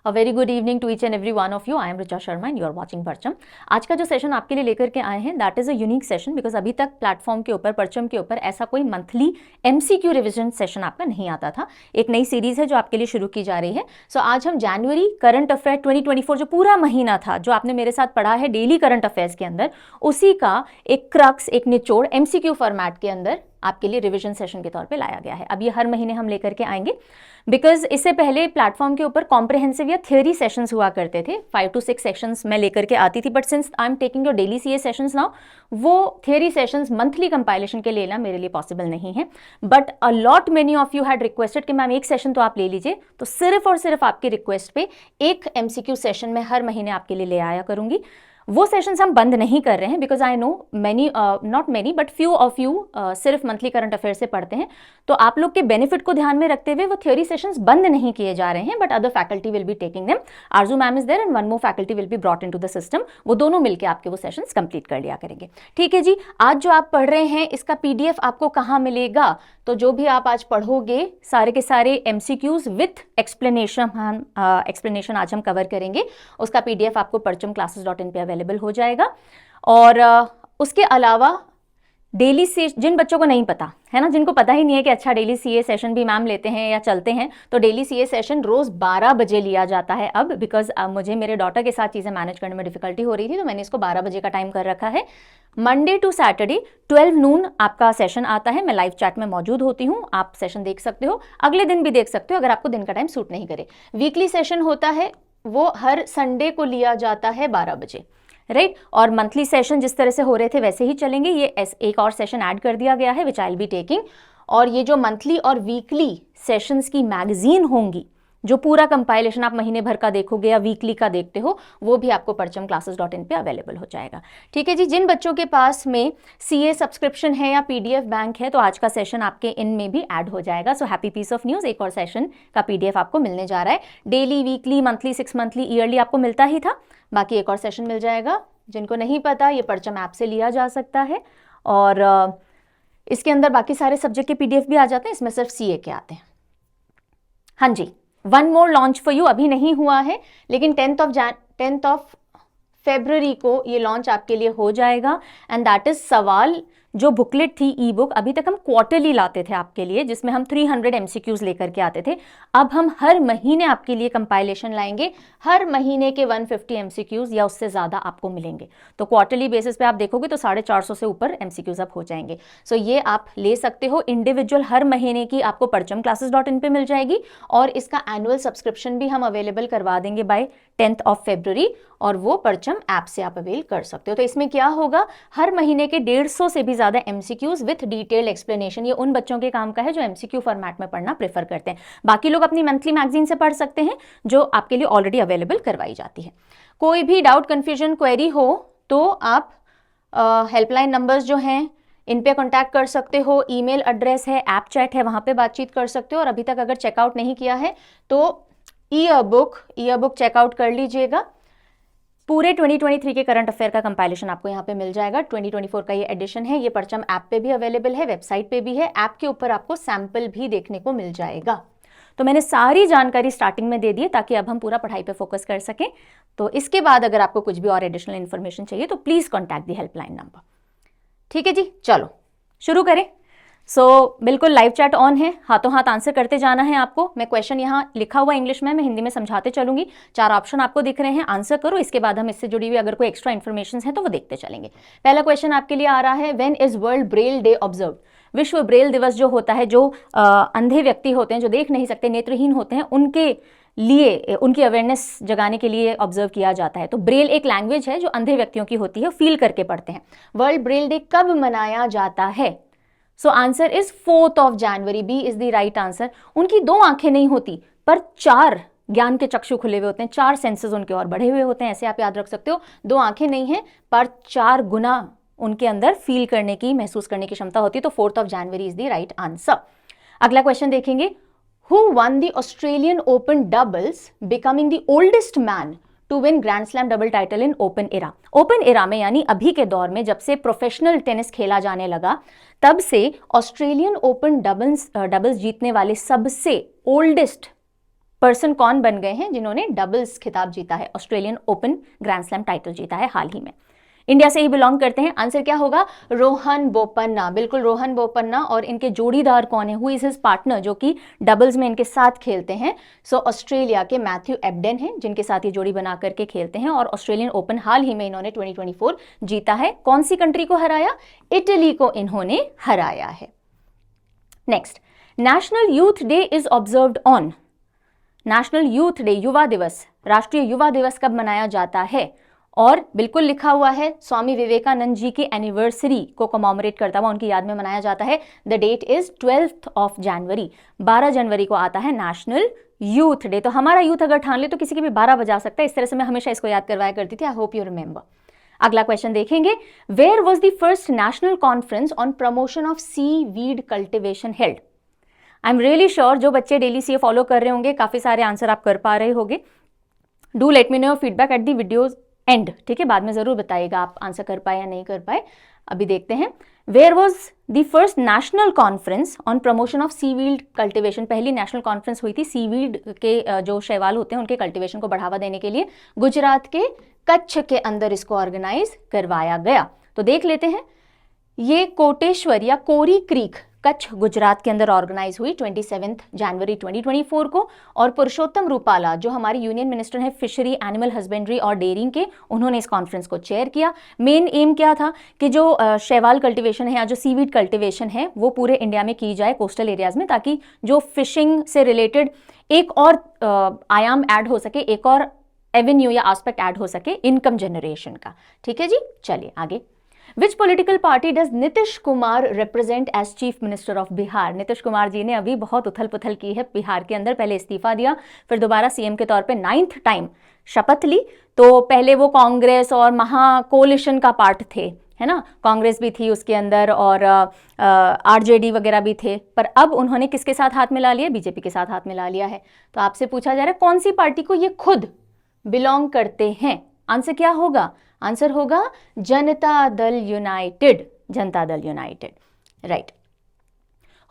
A very good evening to each and every one of you. I am Richa Sharma and you are watching Parcham. आज का जो session आपके लिए लेकर के आए हैं that is a unique session because अभी तक प्लेटफॉर्म के ऊपर परचम के ऊपर ऐसा कोई मंथली एमसीक्यू रिविजन सेशन आपका नहीं आता था। एक नई सीरीज है जो आपके लिए शुरू की जा रही है। सो आज हम जनवरी करंट अफेयर 2024 जो पूरा महीना था जो आपने मेरे साथ पढ़ा है डेली करंट अफेयर्स के अंदर, उसी का एक क्रक्स, एक निचोड़ एमसीक्यू फॉर्मेट के अंदर आपके लिए रिवीजन सेशन के तौर पे लाया गया है। अब ये हर महीने हम लेकर के आएंगे बिकॉज इससे पहले प्लेटफॉर्म के ऊपर कॉम्प्रिहेंसिव या थियोरी सेशंस हुआ करते थे। 5 to 6 सेशंस मैं लेकर के आती थी, but since I am taking your daily CA sessions now, वो थियोरी सेशंस मंथली कंपाइलेशन के लेना मेरे लिए पॉसिबल नहीं है। But a lot many of you had requested कि मैम एक सेशन तो आप ले लीजिए, तो सिर्फ और सिर्फ आपकी रिक्वेस्ट पे एक एमसीक्यू सेशन मैं हर महीने आपके लिए ले आया करूंगी। वो सेशंस हम बंद नहीं कर रहे हैं because I know many, not many but few of you सिर्फ मंथली करंट अफेयर से पढ़ते हैं, तो आप लोग के बेनिफिट को ध्यान में रखते हुए वो थ्योरी सेशंस बंद नहीं किए जा रहे हैं, but other faculty will be taking them. Aarzoo ma'am is there and one more faculty will be brought into the system. वो दोनों मिलकर आपके वो सेशंस कंप्लीट कर लिया करेंगे। ठीक है जी, आज जो आप पढ़ रहे हैं इसका पीडीएफ आपको कहाँ मिलेगा? तो जो भी आप आज पढ़ोगे सारे के सारे एमसीक्यूज विथ एक्सप्लेनेशन आज हम कवर करेंगे। उसका पीडीएफ आपको parchamclasses.in पे अवेलेबल हो जाएगा। और उसके अलावा डेली से जिन बच्चों को नहीं पता है ना, जिनको पता ही नहीं है कि अच्छा डेली सीए सेशन भी मैम लेते हैं या चलते हैं, तो डेली सीए सेशन रोज 12 बजे लिया जाता है अब, बिकॉज मुझे मेरे डॉटर के साथ चीज़ें मैनेज करने में डिफिकल्टी हो रही थी, तो मैंने इसको 12 बजे का टाइम कर रखा है। मंडे टू सैटरडे 12 नून आपका सेशन आता है। मैं लाइव चैट में मौजूद होती हूँ, आप सेशन देख सकते हो, अगले दिन भी देख सकते हो अगर आपको दिन का टाइम सूट नहीं करे। वीकली सेशन होता है वो हर संडे को लिया जाता है 12 बजे, राइट। और मंथली सेशन जिस तरह से हो रहे थे वैसे ही चलेंगे। ये एक और सेशन ऐड कर दिया गया है विच आई विल बी टेकिंग। और ये जो मंथली और वीकली सेशंस की मैगजीन होंगी, जो पूरा कंपाइलेशन आप महीने भर का देखोगे या वीकली का देखते हो, वो भी आपको parchamclasses.in पे अवेलेबल हो जाएगा। ठीक है जी, जिन बच्चों के पास में सीए सब्सक्रिप्शन है या पीडीएफ बैंक है, तो आज का सेशन आपके इनमें भी ऐड हो जाएगा। So happy piece of news, एक और सेशन का पीडीएफ आपको मिलने जा रहा है। Daily, weekly, monthly, 6 monthly, yearly आपको मिलता ही था, बाकी एक और सेशन मिल जाएगा। जिनको नहीं पता, ये परचम ऐप से लिया जा सकता है और इसके अंदर बाकी सारे सब्जेक्ट के पीडीएफ भी आ जाते हैं, इसमें सिर्फ सीए के आते हैं। हाँ जी, one more launch for you, अभी नहीं हुआ है लेकिन 10th ऑफ फरवरी को ये लॉन्च आपके लिए हो जाएगा। एंड दैट इज सवाल जो बुकलेट थी, ई बुक। अभी तक हम क्वार्टरली लाते थे आपके लिए, जिसमें हम 300 एमसीक्यूज लेकर के आते थे। अब हम हर महीने आपके लिए कंपाइलेशन लाएंगे। हर महीने के 150 एमसीक्यूज या उससे ज़्यादा आपको मिलेंगे। तो क्वार्टरली बेसिस पे आप देखोगे तो 450 से ऊपर एमसीक्यूज अब हो जाएंगे। सो ये आप ले सकते हो इंडिविजुअल, हर महीने की आपको parchamclasses.in पे मिल जाएगी। और इसका एनुअल सब्सक्रिप्शन भी हम अवेलेबल करवा देंगे बाय 10th ऑफ फरवरी, और वो परचम ऐप से आप अवेल कर सकते हो। तो इसमें क्या होगा, हर महीने के 150 से भी ज़्यादा एमसीक्यूज विथ डिटेल एक्सप्लेनेशन। ये उन बच्चों के काम का है जो एमसीक्यू फॉर्मेट में पढ़ना प्रेफर करते हैं। बाकी लोग अपनी मंथली मैगजीन से पढ़ सकते हैं जो आपके लिए ऑलरेडी अवेलेबल करवाई जाती है। कोई भी डाउट, कन्फ्यूजन, क्वेरी हो तो आप हेल्पलाइन नंबर्स जो हैं इन पे कॉन्टैक्ट कर सकते हो। ईमेल एड्रेस है, ऐप चैट है, वहाँ पे बातचीत कर सकते हो। और अभी तक अगर चेकआउट नहीं किया है तो ईयर बुक चेकआउट कर लीजिएगा। पूरे 2023 के करंट अफेयर का कंपाइलेशन आपको यहाँ पे मिल जाएगा। 2024 का ये एडिशन है, ये परचम ऐप पे भी अवेलेबल है, वेबसाइट पे भी है। ऐप के ऊपर आपको सैंपल भी देखने को मिल जाएगा। तो मैंने सारी जानकारी स्टार्टिंग में दे दी है ताकि अब हम पूरा पढ़ाई पे फोकस कर सकें। तो इसके बाद अगर आपको कुछ भी और एडिशनल इन्फॉर्मेशन चाहिए तो please contact the helpline number. ठीक है जी, चलो शुरू करें। बिल्कुल लाइव चैट ऑन है, हाथों हाथ आंसर करते जाना है आपको। मैं क्वेश्चन यहाँ लिखा हुआ इंग्लिश में, मैं हिंदी में समझाते चलूंगी। 4 ऑप्शन आपको दिख रहे हैं, आंसर करो। इसके बाद हम इससे जुड़ी हुई अगर कोई एक्स्ट्रा इन्फॉर्मेशन है तो वो देखते चलेंगे। पहला क्वेश्चन आपके लिए आ रहा है, when is world Braille day observe? विश्व ब्रेल दिवस जो होता है, जो अंधे व्यक्ति होते हैं, जो देख नहीं सकते, नेत्रहीन होते हैं, उनके लिए, उनकी अवेयरनेस जगाने के लिए ऑब्जर्व किया जाता है। तो ब्रेल एक लैंग्वेज है जो अंधे व्यक्तियों की होती है, फील करके पढ़ते हैं। वर्ल्ड ब्रेल डे कब मनाया जाता है? So answer is 4th of January, B is the right answer. उनकी 2 आंखें नहीं होती पर 4 ज्ञान के चक्षु खुले हुए होते हैं, 4 सेंसेस उनके और बढ़े हुए होते हैं, ऐसे आप याद रख सकते हो। 2 आंखें नहीं है पर 4 गुना उनके अंदर फील करने की, महसूस करने की क्षमता होती है। तो 4th of January is the right answer. अगला क्वेश्चन देखेंगे, who won the Australian Open doubles becoming the oldest man to win grand slam double title in open era? Open era में यानी अभी के दौर में, जब से प्रोफेशनल टेनिस खेला जाने लगा, तब से ऑस्ट्रेलियन ओपन डबल्स जीतने वाले सबसे ओल्डेस्ट पर्सन कौन बन गए हैं जिन्होंने डबल्स खिताब जीता है, Australian open grand slam title जीता है हाल ही में। इंडिया से ही बिलोंग करते हैं। आंसर क्या होगा? रोहन बोपन्ना, बिल्कुल रोहन बोपन्ना। और इनके जोड़ीदार कौन है? हु इज हिज पार्टनर, जो कि डबल्स में इनके साथ खेलते हैं? सो ऑस्ट्रेलिया के मैथ्यू एब्डेन हैं जिनके साथ ये जोड़ी बना करके खेलते हैं, और ऑस्ट्रेलियन ओपन हाल ही में इन्होंने 2024 जीता है। कौन सी कंट्री को हराया? इटली को इन्होंने हराया है। Next, national youth day is observed on. National youth day, युवा दिवस, राष्ट्रीय युवा दिवस कब मनाया जाता है? और बिल्कुल लिखा हुआ है स्वामी विवेकानंद जी की एनिवर्सरी को कमोमरेट करता हुआ उनकी याद में मनाया जाता है। The date is 12th of January, 12 जनवरी को आता है नेशनल यूथ डे। तो हमारा यूथ अगर ठान ले तो किसी की भी 12 बजा सकता है। इस तरह से मैं हमेशा इसको याद करवाया करती थी। I hope you remember. अगला क्वेश्चन देखेंगे, where was the first national conference on promotion of seaweed cultivation held? I am really sure जो बच्चे डेली सीए फॉलो कर रहे होंगे, काफी सारे आंसर आप कर पा रहे होंगे। Do let me know your feedback at the videos and, ठीक है, बाद में जरूर बताइएगा आप आंसर कर पाए या नहीं कर पाए। अभी देखते हैं, where was the first national conference on promotion of seaweed cultivation? पहली नेशनल कॉन्फ्रेंस हुई थी सीवीड के जो शैवाल होते हैं उनके कल्टिवेशन को बढ़ावा देने के लिए, गुजरात के कच्छ के अंदर इसको ऑर्गेनाइज करवाया गया। तो देख लेते हैं, ये कोटेश्वर या कोरी क्रीक कच्छ गुजरात के अंदर ऑर्गेनाइज हुई 27 जनवरी 2024 को। और पुरुषोत्तम रूपाला जो हमारी यूनियन मिनिस्टर हैं फिशरी, एनिमल हस्बेंड्री और डेयरिंग के, उन्होंने इस कॉन्फ्रेंस को चेयर किया। मेन एम क्या था कि जो शैवाल कल्टिवेशन है या जो सीवीड कल्टिवेशन है वो पूरे इंडिया में की जाए कोस्टल एरियाज में, ताकि जो फिशिंग से रिलेटेड एक और आयाम ऐड हो सके, एक और एवेन्यू या एस्पेक्ट ऐड हो सके इनकम जनरेशन का। ठीक है जी, चलिए आगे। Which political party does Nitish Kumar represent as Chief Minister of Bihar? Nitish Kumar ji ने अभी बहुत उथल पुथल की है बिहार के अंदर, पहले इस्तीफा दिया, फिर दोबारा सीएम के तौर पे 9th टाइम शपथ ली। तो पहले वो कांग्रेस और महाकोलिशन का पार्ट थे, है ना, कांग्रेस भी थी उसके अंदर और आरजेडी वगैरह भी थे, पर अब उन्होंने किसके साथ हाथ मिला लिया? बीजेपी के साथ हाथ मिला लिया है। तो आपसे पूछा जा रहा है कौन सी पार्टी को ये खुद बिलोंग करते हैं? आंसर क्या होगा? आंसर होगा Janata Dal United, Janata Dal United, right.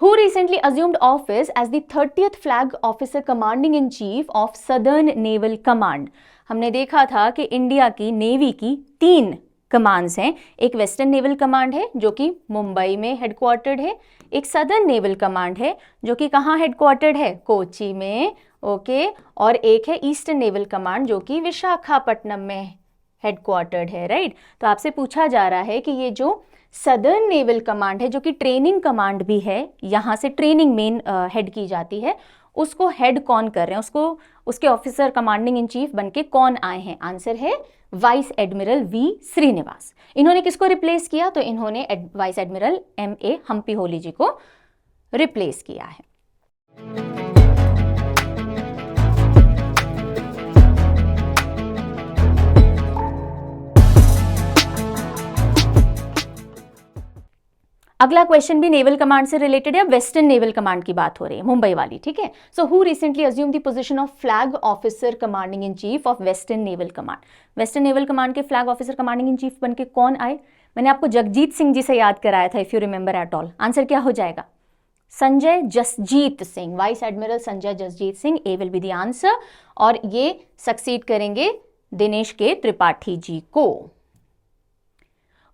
Who recently assumed office as the 30th flag officer commanding in chief of Southern Naval Command? हमने देखा था कि इंडिया की नेवी की 3 कमांड्स हैं। एक वेस्टर्न नेवल कमांड है जो कि मुंबई में हेडक्वार्टर्ड है, एक सदर्न नेवल कमांड है जो कि कहाँ हेडक्वार्टर्ड है? कोची में, ओके, और एक है ईस्टर्न नेवल कमांड जो कि विशाखापट्टनम में हेडक्वार्टर्ड है, राइट। तो आपसे पूछा जा रहा है कि ये जो सदर्न नेवल कमांड है जो कि ट्रेनिंग कमांड भी है, यहाँ से ट्रेनिंग मेन हेड की जाती है, उसको हेड कौन कर रहे हैं? उसको उसके ऑफिसर कमांडिंग इन चीफ बनके कौन आए हैं? आंसर है वाइस एडमिरल वी श्रीनिवास। इन्होंने किसको रिप्लेस किया? तो इन्होंने vice admiral MA Hampiholi ji को रिप्लेस किया है। अगला क्वेश्चन भी नेवल कमांड से रिलेटेड है, वेस्टर्न नेवल कमांड की बात हो रही है, मुंबई वाली, ठीक है। So who recently assume the position of flag officer commanding in chief of western naval command? Western naval command के flag officer commanding in chief बनके कौन आए? मैंने आपको जगजीत सिंह जी से याद कराया था, if you remember at all. Answer क्या हो जाएगा? Sanjay Jasjit Singh, vice admiral Sanjay Jasjit Singh, A will be the answer. और ये सक्सीड करेंगे दिनेश के त्रिपाठी जी को।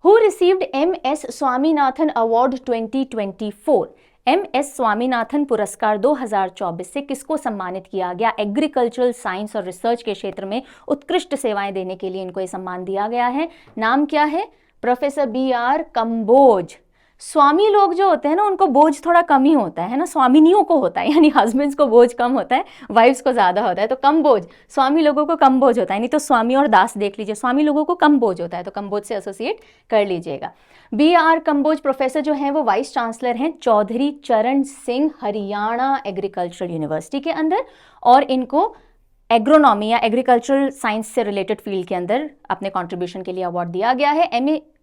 Who received MS Swaminathan award 2024? MS Swaminathan पुरस्कार 2024 से किसको सम्मानित किया गया? एग्रीकल्चरल साइंस और रिसर्च के क्षेत्र में उत्कृष्ट सेवाएं देने के लिए इनको ये सम्मान दिया गया है। नाम क्या है? Professor BR Kamboj. स्वामी लोग जो होते हैं ना उनको बोझ थोड़ा कम ही होता है ना, स्वामिनियों को होता है, यानी हस्बैंड्स को बोझ कम होता है, वाइफ्स को ज्यादा होता है। तो कम बोझ, स्वामी लोगों को कम बोझ होता है। नहीं तो स्वामी और दास देख लीजिए, स्वामी लोगों को कम बोझ होता है, तो कम बोझ से एसोसिएट कर लीजिएगा। BR कंबोज प्रोफेसर जो हैं वो वाइस चांसलर हैं चौधरी चरण सिंह हरियाणा एग्रीकल्चरल यूनिवर्सिटी के अंदर, और इनको एग्रोनॉमी या एग्रीकल्चरल साइंस से रिलेटेड फील्ड के अंदर अपने कंट्रीब्यूशन के लिए अवार्ड दिया गया है।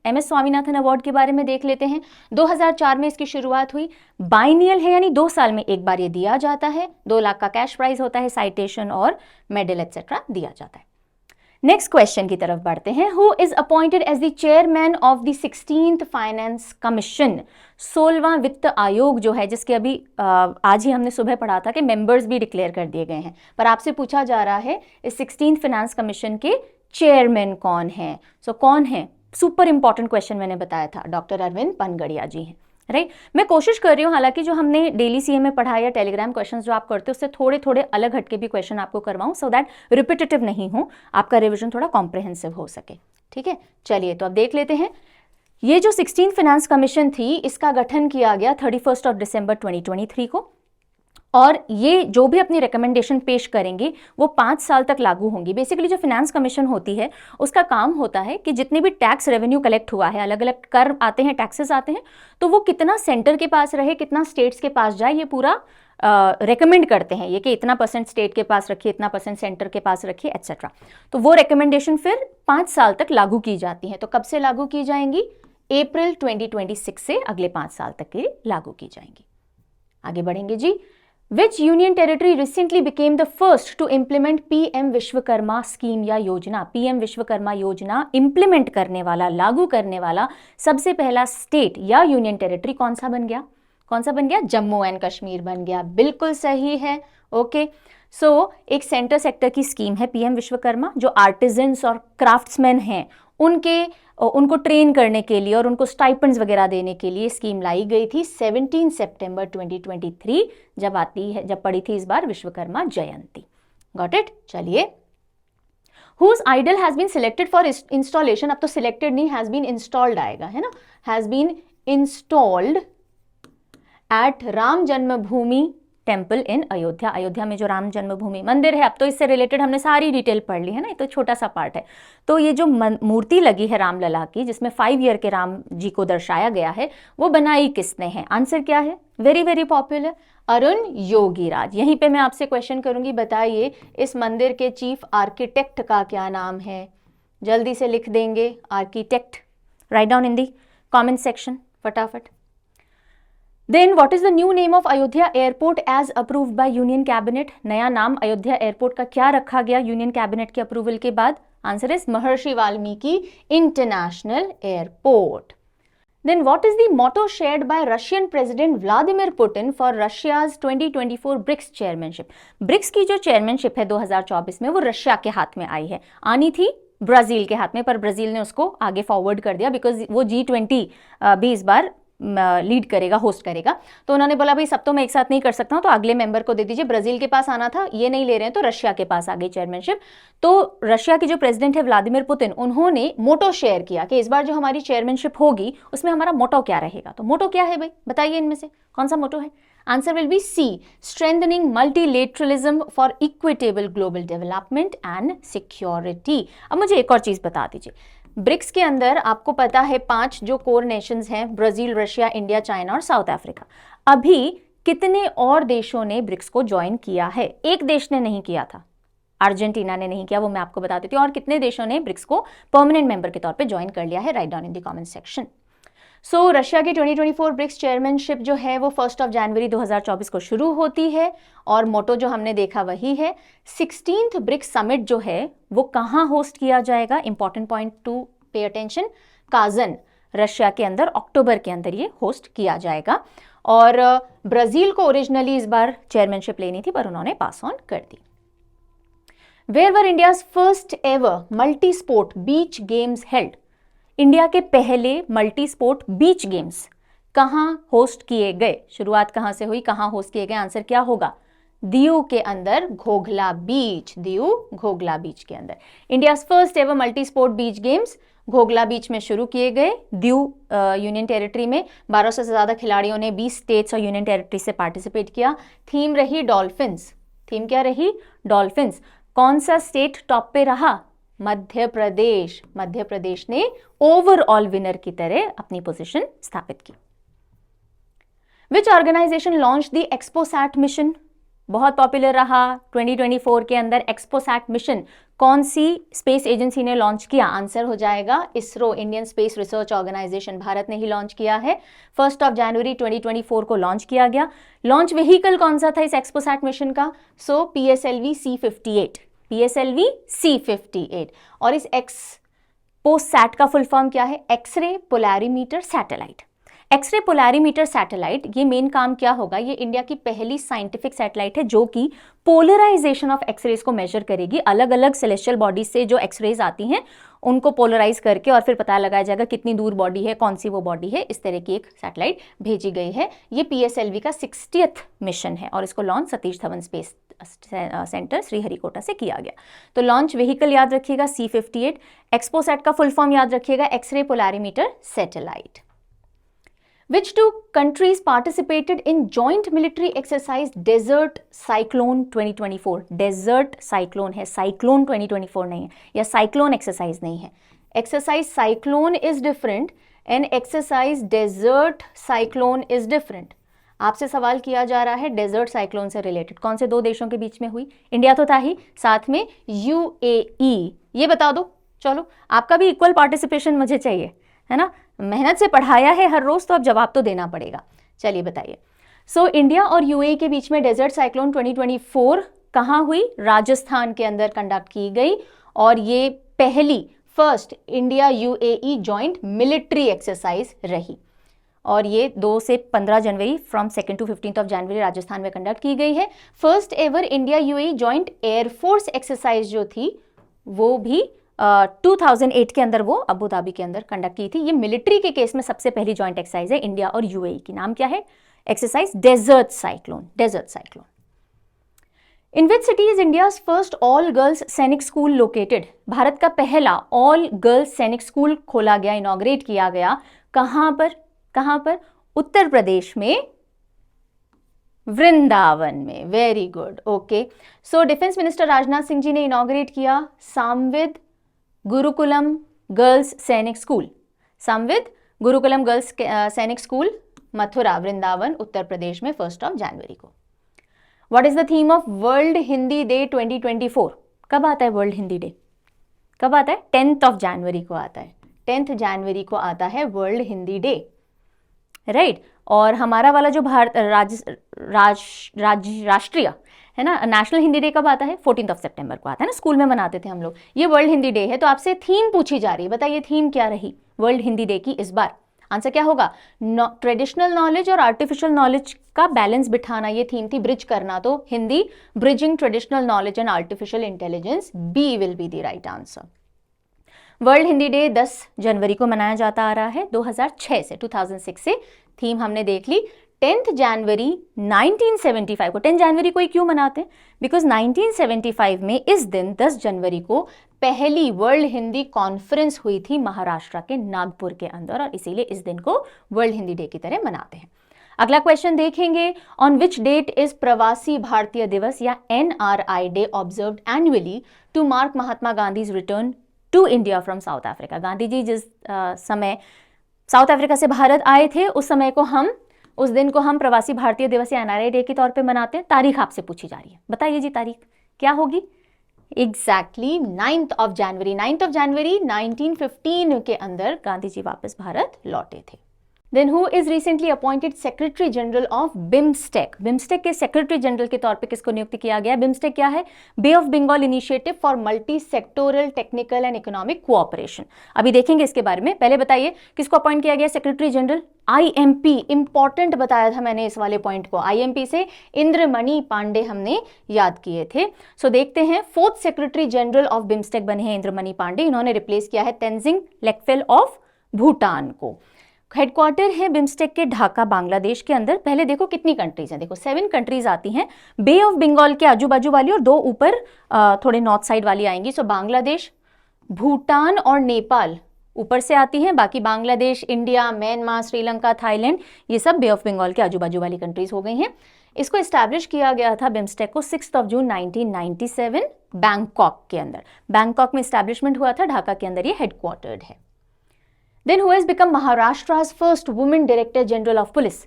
MS स्वामीनाथन अवार्ड के बारे में देख लेते हैं। 2004 में इसकी शुरुआत हुई, बाइनियल है यानी 2 साल में एक बार ये दिया जाता है। 2 लाख का कैश प्राइज होता है, साइटेशन और मेडल एक्सेट्रा दिया जाता है। नेक्स्ट क्वेश्चन की तरफ बढ़ते हैं। Who is appointed as the chairman of the 16th finance commission? 16वां वित्त आयोग जो है, जिसके अभी आज ही हमने सुबह पढ़ा था कि मेंबर्स भी डिक्लेयर कर दिए गए हैं, पर आपसे पूछा जा रहा है इस 16th फाइनेंस कमीशन के चेयरमैन कौन है? सो कौन है? सुपर इंपॉर्टेंट क्वेश्चन मैंने बताया था, डॉक्टर अरविंद पनगड़िया जी हैं, राइट। मैं कोशिश कर रही हूँ हालांकि जो हमने डेली सीए में पढ़ा या टेलीग्राम क्वेश्चंस जो आप करते हो उससे थोड़े थोड़े अलग हटके भी क्वेश्चन आपको करवाऊं, सो दैट रिपीटेटिव नहीं हो, आपका रिवीजन थोड़ा कॉम्प्रिहेंसिव हो सके, ठीक है। चलिए तो अब देख लेते हैं। ये जो 16th फाइनेंस कमीशन थी, इसका गठन किया गया 31 दिसंबर 2023 को, और ये जो भी अपनी रिकमेंडेशन पेश करेंगे वो 5 साल तक लागू होंगी। बेसिकली जो फाइनेंस कमीशन होती है उसका काम होता है कि जितने भी टैक्स रेवेन्यू कलेक्ट हुआ है, अलग अलग कर आते हैं, टैक्सेस आते हैं, तो वो कितना सेंटर के पास रहे, कितना स्टेट्स के पास जाए, ये पूरा रेकमेंड करते हैं ये कि इतना % स्टेट के पास रखिए, इतना % सेंटर के पास रखिए, एट्सेट्रा। तो वो रिकमेंडेशन फिर 5 साल तक लागू की जाती है। तो कब से लागू की जाएंगी? अप्रैल 2026 से अगले 5 साल तक के लिए लागू की जाएंगी। आगे बढ़ेंगे जी। Which union territory recently became the first to implement PM Vishwakarma scheme या योजना? PM विश्वकर्मा योजना इंप्लीमेंट करने वाला, लागू करने वाला सबसे पहला स्टेट या यूनियन टेरिटरी कौन सा बन गया? कौन सा बन गया? जम्मू एंड कश्मीर बन गया। बिल्कुल सही है। ओके, सो एक सेंटर सेक्टर की स्कीम है PM विश्वकर्मा, जो आर्टिजन्स और क्राफ्ट्समैन हैं उनको ट्रेन करने के लिए और उनको स्टाइपेंड्स वगैरह देने के लिए स्कीम लाई गई थी 17 सितंबर 2023, जब पड़ी थी इस बार विश्वकर्मा जयंती। Got it? चलिए। Whose idol has been selected for installation? अब तो सिलेक्टेड नहीं, हैज बीन इंस्टॉल्ड आएगा, है ना। Has been installed at Ram Janmabhoomi temple इन अयोध्या। अयोध्या में जो राम जन्मभूमि मंदिर है, अब तो इससे रिलेटेड हमने सारी डिटेल पढ़ ली है ना, ये तो छोटा सा पार्ट है। तो ये जो मूर्ति लगी है रामलला की, जिसमें 5 ईयर के राम जी को दर्शाया गया है, वो बनाई किसने है? आंसर क्या है? Very very popular, Arun Yogiraj. यहीं पे मैं आपसे क्वेश्चन करूंगी, बताइए इस मंदिर के चीफ आर्किटेक्ट का क्या नाम है? जल्दी से लिख देंगे architect, write down in the comment section फटाफट। Then what is the new name of Ayodhya Airport as approved by Union Cabinet? नया नाम अयोध्या एयरपोर्ट का क्या रखा गया यूनियन कैबिनेट के अप्रूवल के बाद? Answer is Maharshi Valmiki international airport. Then what is the motto shared by Russian President Vladimir Putin for Russia's 2024 BRICS chairmanship? BRICS की जो चेयरमैनशिप है 2024 में, वो रशिया के हाथ में आई है। आनी थी ब्राजील के हाथ में, पर ब्राजील ने उसको आगे फॉरवर्ड कर दिया बिकॉज वो G20 भी इस बार लीड करेगा, होस्ट करेगा। तो उन्होंने बोला भाई सब तो मैं एक साथ नहीं कर सकता हूं, तो अगले मेंबर को दे दीजिए। ब्राजील के पास आना था, ये नहीं ले रहे हैं, तो रशिया के पास आ गई चेयरमैनशिप। तो रशिया के जो प्रेसिडेंट है व्लादिमीर पुतिन, उन्होंने मोटो शेयर किया कि इस बार जो हमारी चेयरमैनशिप होगी उसमें हमारा मोटो क्या रहेगा। तो मोटो क्या है भाई, बताइए इनमें से कौन सा मोटो है? Answer will be C, strengthening multilateralism for equitable global development and security. अब मुझे एक और चीज बता दीजिए, ब्रिक्स के अंदर आपको पता है 5 जो कोर नेशंस हैं, ब्राजील, रशिया, इंडिया, चाइना और साउथ अफ्रीका। अभी कितने और देशों ने ब्रिक्स को ज्वाइन किया है? एक देश ने नहीं किया था, अर्जेंटीना ने नहीं किया, वो मैं आपको बता देती हूँ। और कितने देशों ने ब्रिक्स को परमानेंट मेंबर के तौर पे ज्वाइन कर लिया है? Write down in the comment section. So Russia की 2024 ब्रिक्स चेयरमैनशिप जो है वो 1 जनवरी 2024 को शुरू होती है, और मोटो जो हमने देखा वही है। 16th ब्रिक्स समिट जो है वो कहाँ होस्ट किया जाएगा? Important point to pay attention, Kazan, Russia के अंदर अक्टूबर के अंदर ये होस्ट किया जाएगा। और ब्राजील को ओरिजिनली इस बार चेयरमैनशिप लेनी थी, पर उन्होंने पास ऑन कर दी। Where were India's first ever multi sport beach games held? India के पहले मल्टी स्पोर्ट बीच गेम्स कहां होस्ट किए गए? शुरुआत कहां से हुई, कहां होस्ट किए गए? आंसर क्या होगा? दीव के अंदर, घोघला बीच, दीव घोघला बीच के अंदर India's first ever multi sport beach games Ghoghla beach में शुरू किए गए। दीव यूनियन टेरिटरी में 1200 से ज्यादा खिलाड़ियों ने 20 स्टेट्स और यूनियन टेरिटरी से पार्टिसिपेट किया। थीम रही डॉल्फिन्स। थीम क्या रही? डॉल्फिन्स। कौन सा स्टेट टॉप पे रहा? मध्य प्रदेश। मध्य प्रदेश ने ओवरऑल विनर की तरह अपनी पोजीशन स्थापित की। Which organisation launch the XPoSat mission? बहुत पॉपुलर रहा 2024 के अंदर एक्सपोसैट मिशन। कौन सी स्पेस एजेंसी ने लॉन्च किया? आंसर हो जाएगा ISRO, Indian space research organisation. Bharat ने ही लॉन्च किया है। 1 जनवरी 2024 को लॉन्च किया गया। लॉन्च व्हीकल कौन सा था इस एक्सपोसैट मिशन का? सो PSLV C-58। PSLV C58। और इस एक्सपोसैट का फुल फॉर्म क्या है? X ray polarimeter satellite. X ray polarimeter satellite, ये मेन काम क्या होगा? ये इंडिया की पहली साइंटिफिक सैटेलाइट है जो कि पोलराइजेशन ऑफ एक्सरेज को मेजर करेगी। अलग अलग सेलेस्टियल बॉडीज से जो एक्सरेज आती हैं उनको पोलराइज करके और फिर पता लगाया जाएगा कितनी दूर बॉडी है, कौन सी वो बॉडी है। इस तरह की एक सैटेलाइट भेजी गई है। ये PSLV का 60th मिशन है और इसको launch Satish Dhawan space centre Sriharikota से किया गया। तो लॉन्च व्हीकल याद रखिएगा C58। एक्सपोसैट का फुल फॉर्म याद रखिएगा x ray polarimeter satellite. Which two countries participated in joint military exercise Desert Cyclone 2024? Desert Cyclone है, Cyclone 2024 नहीं है, या Cyclone exercise नहीं है। Exercise Cyclone is different and exercise Desert Cyclone is different। आपसे सवाल किया जा रहा है डेजर्ट साइक्लोन से रिलेटेड, कौन से दो देशों के बीच में हुई? इंडिया तो था ही, साथ में UAE। ये बता दो। चलो, आपका भी इक्वल पार्टिसिपेशन मुझे चाहिए, है ना? मेहनत से पढ़ाया है हर रोज, तो अब जवाब तो देना पड़ेगा। चलिए बताइए। सो इंडिया और UAE के बीच में डेजर्ट साइक्लोन 2024 कहाँ हुई? राजस्थान के अंदर कंडक्ट की गई और ये पहली first India UAE joint military exercise रही और ये 2 से 15 जनवरी फ्रॉम 2 to 15 जनवरी राजस्थान में कंडक्ट की गई है। First ever India UAE joint air force exercise जो थी वो भी 2008 के अंदर वो अबू धाबी के अंदर कंडक्ट की थी। ये मिलिट्री के केस में सबसे पहली जॉइंट एक्सरसाइज है इंडिया और UAE की। नाम क्या है? Exercise desert cyclone. Desert cyclone. In which city is India's first all girls Sainik school located? Bharat का पहला ऑल गर्ल्स सैनिक स्कूल खोला गया, इनॉग्रेट किया गया। कहां पर? कहां पर? उत्तर प्रदेश में, वृंदावन में। Very good, okay. So defence minister Rajnath Singh ji ने इनॉग्रेट किया Samvid Gurukulam girls Sainik school. Samvid Gurukulam girls Sainik school, Mathura, Vrindavan, Uttar Pradesh में 1 जनवरी को। What is the theme of world Hindi day 2024? कब आता है वर्ल्ड हिंदी डे? कब आता है? 10 जनवरी को आता है। 10 जनवरी को आता है वर्ल्ड हिंदी डे, राइट। और हमारा वाला जो राष्ट्रीय है ना, नेशनल हिंदी डे कब आता है? 14 सितंबर को आता है ना, स्कूल में मनाते थे हम लोग। ये वर्ल्ड हिंदी डे है। तो आपसे थीम पूछी जा रही है, बताइए थीम क्या रही वर्ल्ड हिंदी डे की इस बार? आंसर क्या होगा? ट्रेडिशनल नॉलेज और आर्टिफिशियल नॉलेज का बैलेंस बिठाना, ये थीम थी। ब्रिज करना, तो Hindi bridging traditional knowledge and artificial intelligence, B will be the right answer. World Hindi day 10 जनवरी को मनाया जाता आ रहा है 2006 से, 2006 से। थीम हमने देख ली। 10 जनवरी 1975 को, 10 जनवरी को ही क्यों मनाते हैं? बिकॉज 1975 में इस दिन 10 जनवरी को पहली वर्ल्ड हिंदी कॉन्फ्रेंस हुई थी महाराष्ट्र के नागपुर के अंदर, और इसीलिए इस दिन को वर्ल्ड हिंदी डे की तरह मनाते हैं। अगला क्वेश्चन देखेंगे। ऑन विच डेट इज प्रवासी भारतीय दिवस या NRI day observed annually to mark Mahatma Gandhi's return to India from South Africa? Gandhi ji जिस समय साउथ अफ्रीका से भारत आए थे उस दिन को हम प्रवासी भारतीय दिवस या NRI डे के तौर पे मनाते हैं। तारीख आपसे पूछी जा रही है, बताइए जी तारीख क्या होगी? एग्जैक्टली 9 जनवरी। 9 जनवरी 1915 के अंदर गांधी जी वापस भारत लौटे थे। Then who is recently appointed secretary general of BIMSTEC? BIMSTEC के सेक्रेटरी जनरल के तौर पे किसको नियुक्त किया गया? बिम्स्टेक क्या है? Bay of Bengal initiative for multi sectoral technical and economic cooperation. अभी देखेंगे इसके बारे में। पहले बताइए किसको अपॉइंट किया गया सेक्रेटरी जनरल? IMP। इंपॉर्टेंट बताया था मैंने इस वाले पॉइंट को। IMP से इंद्रमणि पांडे हमने याद किए थे। सो देखते हैं, 4th secretary general of BIMSTEC बने हैं इंद्रमणि पांडे। इन्होंने रिप्लेस किया है तेंजिंग लेकफेल ऑफ भूटान को। हेडक्वार्टर है बिम्स्टेक के ढाका, बांग्लादेश के अंदर। पहले देखो कितनी कंट्रीज हैं, देखो 7 कंट्रीज आती हैं। बे ऑफ बंगाल के आजू बाजू वाली और 2 ऊपर थोड़े नॉर्थ साइड वाली आएंगी। सो बांग्लादेश, भूटान और नेपाल ऊपर से आती हैं। बाकी Bangladesh, India, Myanmar, Sri Lanka, Thailand, ये सब बे ऑफ बंगाल के आजू बाजू वाली कंट्रीज हो गई हैं। इसको एस्टैब्लिश किया गया था बिम्स्टेक को 6 जून 1997 बैंकॉक के अंदर। बैंकॉक में एस्टैब्लिशमेंट हुआ था, ढाका के अंदर ये हेडक्वार्टर्ड है। Then who has become Maharashtra's first woman Director General of Police?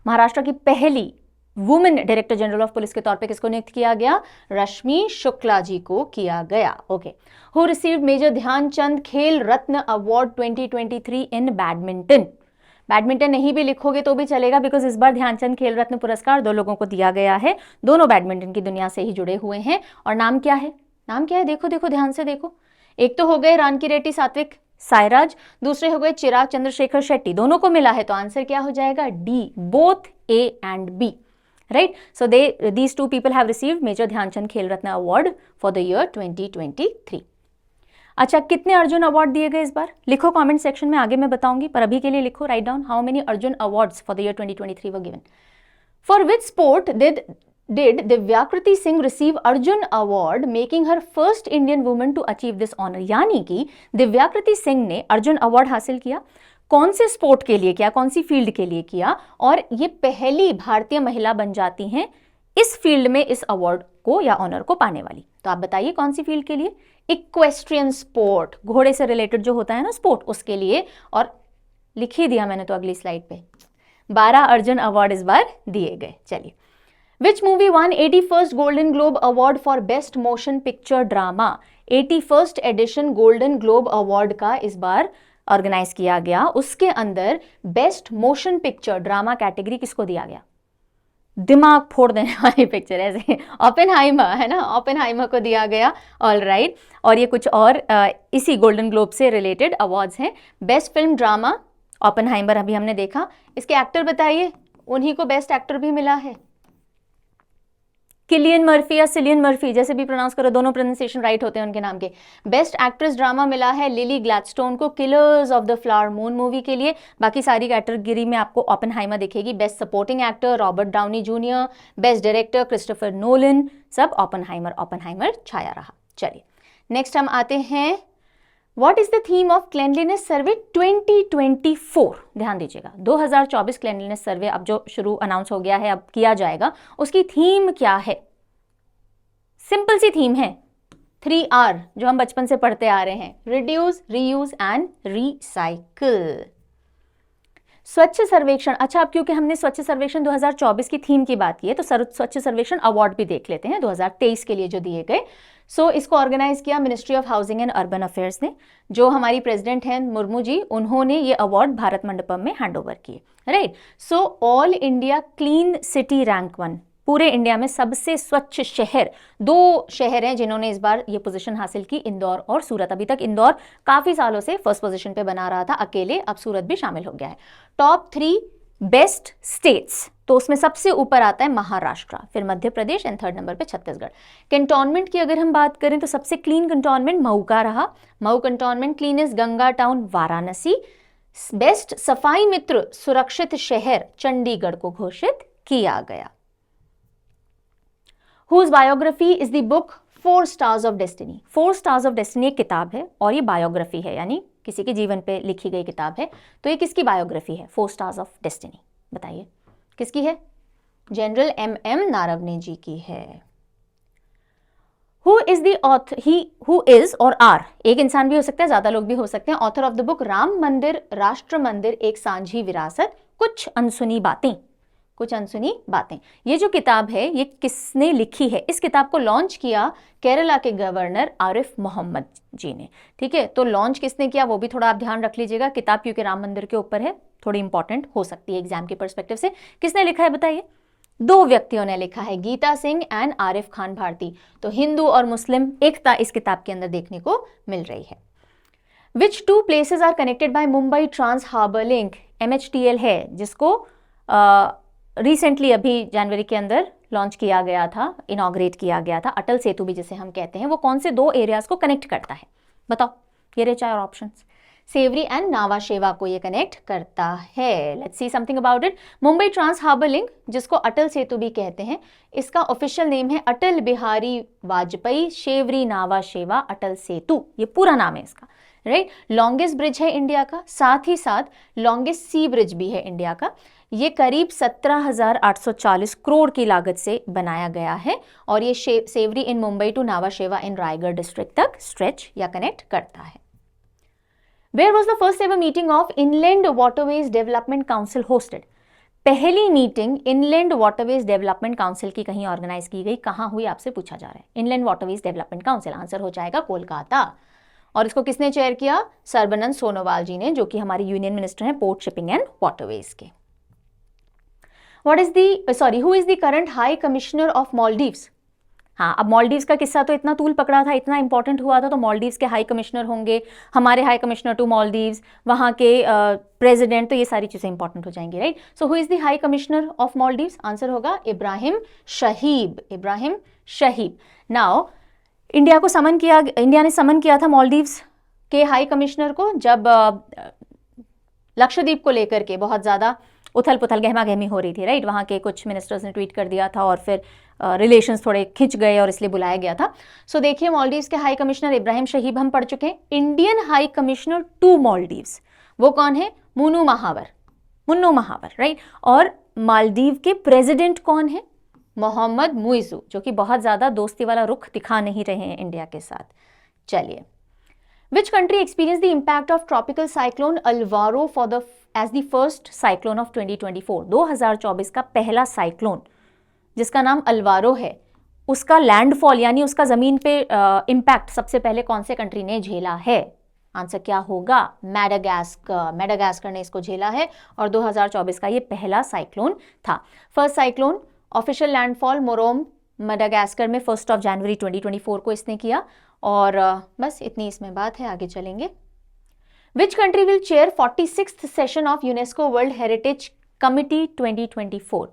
Maharashtra की पहली women director general of police के तौर पे किसको नियुक्त किया गया? रश्मि शुक्ला जी को किया गया। Okay. Who received major Dhyanchand Khel Ratna award 2023 in badminton? Badminton नहीं भी लिखोगे तो भी चलेगा, बिकॉज इस बार ध्यानचंद खेल रत्न पुरस्कार 2 लोगों को दिया गया है। दोनों बैडमिंटन की दुनिया से ही जुड़े हुए हैं, और नाम क्या है? नाम क्या है, देखो देखो ध्यान से देखो। एक तो हो गए रानकी रेड्डी सात्विक साईराज, दूसरे हो गए चिराग चंद्रशेखर शेट्टी, दोनों को मिला है, तो आंसर क्या हो जाएगा, D, both A and B, right. So these two people have received major Dhyanchand Khel Ratna award for the year 2023। अच्छा, कितने अर्जुन अवार्ड दिए गए इस बार, लिखो कमेंट सेक्शन में, आगे मैं बताऊंगी, पर अभी के लिए लिखो, write down how many Arjun awards for the year 2023 were given. For which sport did Divyakriti Singh receive Arjun Award, making her first Indian woman to achieve this honor? यानी कि दिव्याकृति सिंह ने अर्जुन अवार्ड हासिल किया, कौन से स्पोर्ट के लिए किया, कौन सी फील्ड के लिए किया, और ये पहली भारतीय महिला बन जाती हैं इस फील्ड में इस अवार्ड को या ऑनर को पाने वाली। तो आप बताइए कौन सी फील्ड के लिए, इक्वेस्ट्रियन स्पोर्ट, घोड़े से रिलेटेड जो होता है ना स्पोर्ट, उसके लिए। और लिख ही दिया मैंने तो अगली स्लाइड पे, 12 अर्जुन अवार्ड इस बार दिए गए। चलिए, Which movie won 81st Golden Globe Award for Best Motion Picture Drama? 81st edition golden globe award का इस बार ऑर्गेनाइज किया गया, उसके अंदर best motion picture drama category किसको दिया गया, दिमाग फोड़ देने वाली पिक्चर ऐसे, ओपेनहाइमर है ना, ओपेनहाइमर को दिया गया, ऑल राइट। और ये कुछ और इसी गोल्डन ग्लोब से रिलेटेड अवार्ड्स हैं। बेस्ट फिल्म ड्रामा ओपेनहाइमर अभी हमने देखा, इसके एक्टर बताइए, उन्हीं को बेस्ट एक्टर भी मिला है, किलियन मर्फी या सिलियन मर्फी, जैसे भी प्रोनाउंस करो, दोनों प्रोनाउंसिएशन राइट होते हैं उनके नाम के। बेस्ट एक्ट्रेस ड्रामा मिला है लिली ग्लैडस्टोन को Killers of the Flower Moon movie के लिए, बाकी सारी कैटेगरी में आपको ओपेनहाइमर दिखेगी। Best supporting actor Robert Downey junior, best director Christopher Nolan, सब ओपेनहाइमर छाया रहा। चलिए नेक्स्ट हम आते हैं, what is the theme of cleanliness survey 2024? ध्यान दीजिएगा, 2024 क्लेanलीनेस सर्वे अब जो शुरू अनाउंस हो गया है, अब किया जाएगा, उसकी थीम क्या है? सिंपल सी थीम है, 3R जो हम बचपन से पढ़ते आ रहे हैं, रिड्यूस, रीयूज एंड रिसाइकिल। स्वच्छ सर्वेक्षण, अच्छा अब क्योंकि हमने स्वच्छ सर्वेक्षण 2024 की थीम की बात की है, तो स्वच्छ सर्वेक्षण अवार्ड भी देख लेते हैं 2023 के लिए जो दिए गए। सो इसको ऑर्गेनाइज किया ministry of housing and urban affairs ने, जो हमारी प्रेसिडेंट हैं मुर्मू जी, उन्होंने ये अवार्ड भारत मंडपम में हैंड ओवर किए, right. So all India clean city rank 1, पूरे इंडिया में सबसे स्वच्छ शहर, 2 शहर हैं जिन्होंने इस बार ये पोजीशन हासिल की, इंदौर और सूरत। अभी तक इंदौर काफी सालों से फर्स्ट पोजीशन पे बना रहा था अकेले, अब सूरत भी शामिल हो गया है। टॉप 3 बेस्ट स्टेट्स, तो उसमें सबसे ऊपर आता है महाराष्ट्र, फिर Madhya Pradesh and 3rd number पे छत्तीसगढ़। कैंटोनमेंट की अगर हम बात करें तो सबसे क्लीन कैंटोनमेंट मऊ का रहा, Mau cantonment cleanest Ganga town Varanasi. Best सफाई मित्र सुरक्षित शहर चंडीगढ़ को घोषित किया गया। Whose biography is the book 4 Stars of Destiny? 4 Stars of Destiny एक किताब है और ये बायोग्राफी है, यानी किसी के जीवन पे लिखी गई किताब है। तो ये किसकी बायोग्राफी है 4 Stars of Destiny? बताइए किसकी है? जनरल MM नारवने जी की है। Who is the author? Who is और are, एक इंसान भी हो सकता है, ज्यादा लोग भी हो सकते हैं। Author of the book Ram मंदिर राष्ट्र मंदिर एक सांझी विरासत, कुछ अनसुनी बातें, कुछ अनसुनी बातें। ये जो किताब है ये किसने लिखी है? इस किताब को लॉन्च किया केरला के गवर्नर आरिफ मोहम्मद जी ने, ठीक है। तो लॉन्च किसने किया वो भी थोड़ा आप ध्यान रख लीजिएगा, किताब क्योंकि राम मंदिर के ऊपर है, थोड़ी इंपॉर्टेंट हो सकती है एग्जाम के पर्सपेक्टिव से। किसने लिखा है बताइए? 2 व्यक्तियों ने लिखा है, गीता सिंह एंड आरिफ खान भारती। तो हिंदू और मुस्लिम एकता इस किताब के अंदर देखने को मिल रही है। Which 2 places are connected by Mumbai trans harbour link? MHTL है, जिसको रिसेंटली अभी जनवरी के अंदर लॉन्च किया गया था, इनॉग्रेट किया गया था। अटल सेतु भी जिसे हम कहते हैं, वो कौन से 2 एरियाज को कनेक्ट करता है बताओ? ये रहे 4 ऑप्शंस, सेवरी एंड नावा शेवा को ये कनेक्ट करता है। Let's see something about it. Mumbai trans harbour link, जिसको अटल सेतु भी कहते हैं, इसका ऑफिशियल नेम है अटल बिहारी वाजपेयी शेवरी नावा शेवा अटल सेतु, ये पूरा नाम है इसका, राइट। लॉन्गेस्ट ब्रिज है इंडिया का, साथ ही साथ लॉन्गेस्ट सी ब्रिज भी है इंडिया का। ये करीब 17,840 करोड़ की लागत से बनाया गया है और ये सेवरी इन मुंबई टू नावा शेवा इन रायगढ़ डिस्ट्रिक्ट तक स्ट्रेच या कनेक्ट करता है। Where was the first ever meeting of Inland Waterways Development Council hosted? पहली meeting inland waterways development council की कहीं ऑर्गेनाइज की गई, कहां हुई आपसे पूछा जा रहा है। Inland waterways development council, answer हो जाएगा कोलकाता। और इसको किसने चेयर किया? सर्बानंद सोनोवाल जी ने, जो कि हमारे यूनियन मिनिस्टर हैं पोर्ट शिपिंग एंड वाटरवेज के। Who is the current High Commissioner of Maldives? हाँ, अब मालदीव्स का किस्सा तो इतना तूल पकड़ा था, इतना इंपॉर्टेंट हुआ था, तो मालदीव्स के हाई कमिश्नर होंगे, हमारे हाई कमिश्नर टू मालदीव्स, वहाँ के प्रेसिडेंट, तो ये सारी चीज़ें इंपॉर्टेंट हो जाएंगी, right. So who is the high commissioner of Maldives? Answer होगा इब्राहिम शहीब, इब्राहिम शहीब। नाउ इंडिया ने समन किया था मालदीव्स के हाई कमिश्नर को जब लक्षद्वीप को लेकर के बहुत ज़्यादा उथल पुथल गहमा गहमी हो रही थी, राइट। वहाँ के कुछ मिनिस्टर्स ने ट्वीट कर दिया था और फिर रिलेशंस थोड़े खिंच गए और इसलिए बुलाया गया था। सो देखिए, मालदीव्स के हाई कमिश्नर इब्राहिम शहीब हम पढ़ चुके हैं। Indian high commissioner to Maldives वो कौन है? मुन्नू महावर, राइट। और मालदीव के प्रेसिडेंट कौन है? मोहम्मद मुइज़ू, जो कि बहुत ज़्यादा दोस्ती वाला रुख दिखा नहीं रहे हैं इंडिया के साथ। चलिए, Which country experienced the impact of tropical cyclone Alvaro as the first cyclone of 2024? 2024 का पहला साइक्लोन जिसका नाम अल्वारो है, उसका लैंडफॉल यानी उसका जमीन पे इम्पैक्ट सबसे पहले कौन से कंट्री ने झेला है? आंसर क्या होगा? मैडागास्कर ने इसको झेला है और 2024 का ये पहला साइक्लोन था। फर्स्ट साइक्लोन ऑफिशियल लैंडफॉल मोरोम मैडागास्कर में 1 जनवरी 2024 को इसने किया। और बस इतनी इसमें बात है, आगे चलेंगे। Which country will chair 46th session of UNESCO world heritage committee 2024?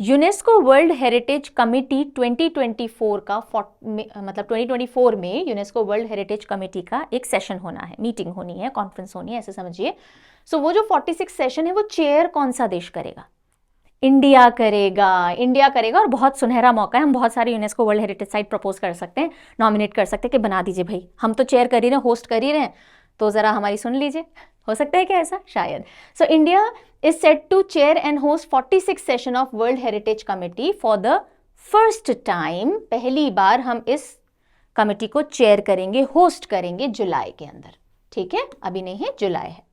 UNESCO world heritage committee 2024 का मतलब 2024 में यूनेस्को वर्ल्ड हेरिटेज कमिटी का एक सेशन होना है, मीटिंग होनी है, कॉन्फ्रेंस होनी है, ऐसे समझिए। सो वो जो 46 सेशन है वो चेयर कौन सा देश करेगा? इंडिया करेगा और बहुत सुनहरा मौका है। हम बहुत सारे UNESCO world heritage site propose कर सकते हैं, नॉमिनेट कर सकते हैं कि बना दीजिए भाई, हम तो चेयर कर ही रहे हैं, होस्ट कर ही रहे हैं, तो ज़रा हमारी सुन लीजिए। हो सकता है क्या ऐसा? शायद। So India is set to chair and host 46 session of world heritage committee for the first time. पहली बार हम इस कमिटी को चेयर करेंगे, होस्ट करेंगे जुलाई के अंदर, ठीक है, अभी नहीं है, जुलाई है।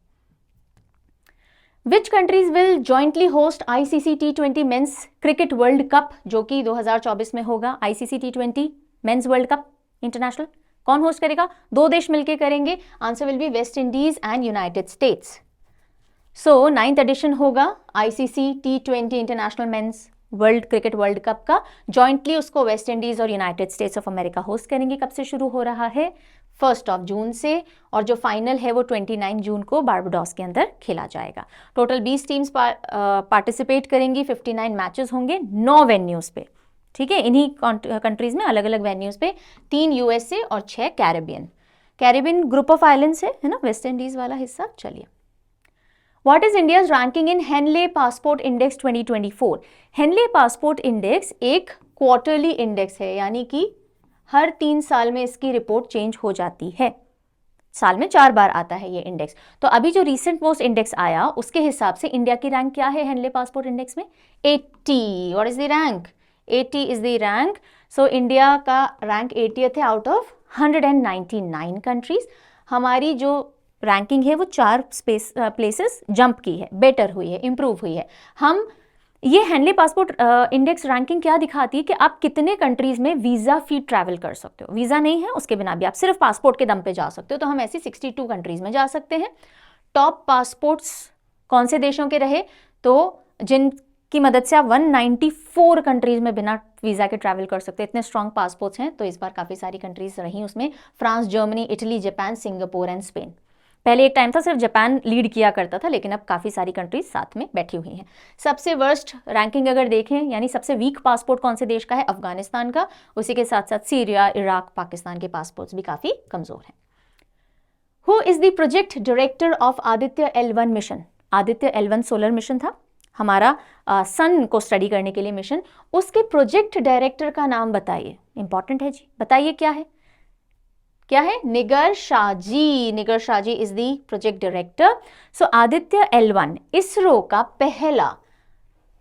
Which countries will jointly host ICC T20 Men's Cricket World Cup, जो कि 2024 में होगा? ICC T20 Men's World Cup international कौन होस्ट करेगा? 2 देश मिलकर करेंगे। Answer will be West Indies and United States. So 9th edition होगा ICC T20 international men's world cricket world cup का। जॉइंटली उसको वेस्ट इंडीज और United States of America host करेंगे। कब से शुरू हो रहा है? 1 जून से, और जो फाइनल है वो 29 जून को बारबाडोस के अंदर खेला जाएगा। टोटल 20 टीम्स पार्टिसिपेट करेंगी, 59 मैचेस होंगे 9 वेन्यूज़ पे, ठीक है। इन्हीं कंट्रीज में अलग अलग वेन्यूज़ पे 3 यूएसए और 6 कैरेबियन ग्रुप ऑफ आइलैंड्स है ना, वेस्ट इंडीज वाला हिस्सा। चलिए, What is India's ranking in Henley Passport Index 2024? Henley Passport Index एक क्वार्टरली इंडेक्स है, यानी कि हर 3 साल में इसकी रिपोर्ट चेंज हो जाती है। साल में 4 बार आता है ये इंडेक्स। तो अभी जो रिसेंट मोस्ट इंडेक्स आया उसके हिसाब से इंडिया की रैंक क्या है हेनले पासपोर्ट इंडेक्स में? 80। What is the rank? 80 is the rank. So India का रैंक 80th है आउट ऑफ 199 कंट्रीज। हमारी जो रैंकिंग है वो 4 प्लेसेस जंप की है, बेटर हुई है, इंप्रूव हुई है। हम ये हेनले पासपोर्ट इंडेक्स रैंकिंग क्या दिखाती है कि आप कितने कंट्रीज में वीज़ा फ्री ट्रैवल कर सकते हो। वीज़ा नहीं है उसके बिना भी आप सिर्फ पासपोर्ट के दम पे जा सकते हो। तो हम ऐसी 62 कंट्रीज में जा सकते हैं। टॉप पासपोर्ट्स कौन से देशों के रहे? तो जिनकी मदद से आप 194 कंट्रीज में बिना वीज़ा के ट्रैवल कर सकते हैं। इतने स्ट्रॉन्ग पासपोर्ट्स हैं। तो इस बार काफ़ी सारी कंट्रीज रही उसमें, France, Germany, Italy, Japan, Singapore and Spain. पहले एक टाइम था सिर्फ जापान लीड किया करता था, लेकिन अब काफ़ी सारी कंट्रीज साथ में बैठी हुई हैं। सबसे वर्स्ट रैंकिंग अगर देखें, यानी सबसे वीक पासपोर्ट कौन से देश का है? अफगानिस्तान का। उसी के साथ साथ सीरिया, इराक, पाकिस्तान के पासपोर्ट्स भी काफ़ी कमज़ोर हैं। Who is the project director of Aditya L1 mission? Aditya L1 solar mission था हमारा, सन को स्टडी करने के लिए मिशन। उसके प्रोजेक्ट डायरेक्टर का नाम बताइए। इंपॉर्टेंट है जी, बताइए क्या है? क्या है? Nigar Shaji. Nigar Shaji is the project director. So Aditya L1 ISRO का पहला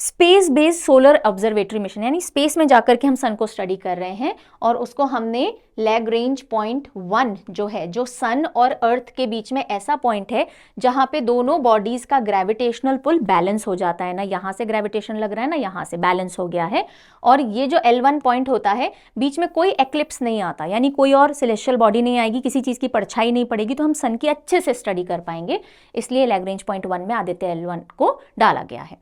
space based solar observatory mission, यानी स्पेस में जाकर के हम सन को स्टडी कर रहे हैं। और उसको हमने लैग्रेंज पॉइंट 1 जो है, जो सन और अर्थ के बीच में ऐसा पॉइंट है जहां पे दोनों बॉडीज का ग्रेविटेशनल पुल बैलेंस हो जाता है, ना यहाँ से ग्रेविटेशन लग रहा है ना यहाँ से, बैलेंस हो गया है। और ये जो L1 पॉइंट होता है, बीच में कोई एक्लिप्स नहीं आता, यानी कोई और सेलेस्टियल बॉडी नहीं आएगी, किसी चीज़ की परछाई नहीं पड़ेगी, तो हम सन की अच्छे से स्टडी कर पाएंगे। इसलिए लैग्रेंज पॉइंट 1 में आदित्य L1 को डाला गया है।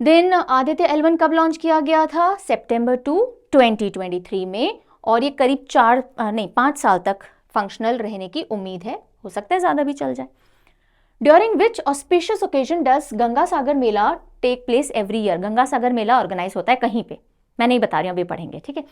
देन आदित्य L1 कब लॉन्च किया गया था? सितंबर 2, 2023 में। और ये करीब 5 साल तक फंक्शनल रहने की उम्मीद है, हो सकता है ज़्यादा भी चल जाए। During which auspicious occasion does Ganga Sagar Mela take place every year? Ganga Sagar Mela organise होता है कहीं पे, मैं नहीं बता रही हूँ, अभी पढ़ेंगे, ठीक है,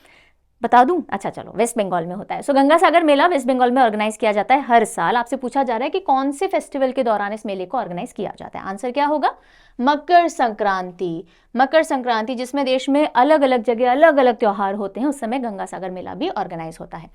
बता दूं? अच्छा चलो, वेस्ट बंगाल में होता है। सो गंगा सागर मेला वेस्ट बंगाल में ऑर्गेनाइज किया जाता है हर साल। आपसे पूछा जा रहा है कि कौन से फेस्टिवल के दौरान इस मेले को ऑर्गेनाइज किया जाता है। आंसर क्या होगा? मकर संक्रांति। मकर संक्रांति, जिसमें देश में अलग अलग जगह अलग अलग त्योहार होते हैं, उस समय गंगा सागर मेला भी ऑर्गेनाइज होता है।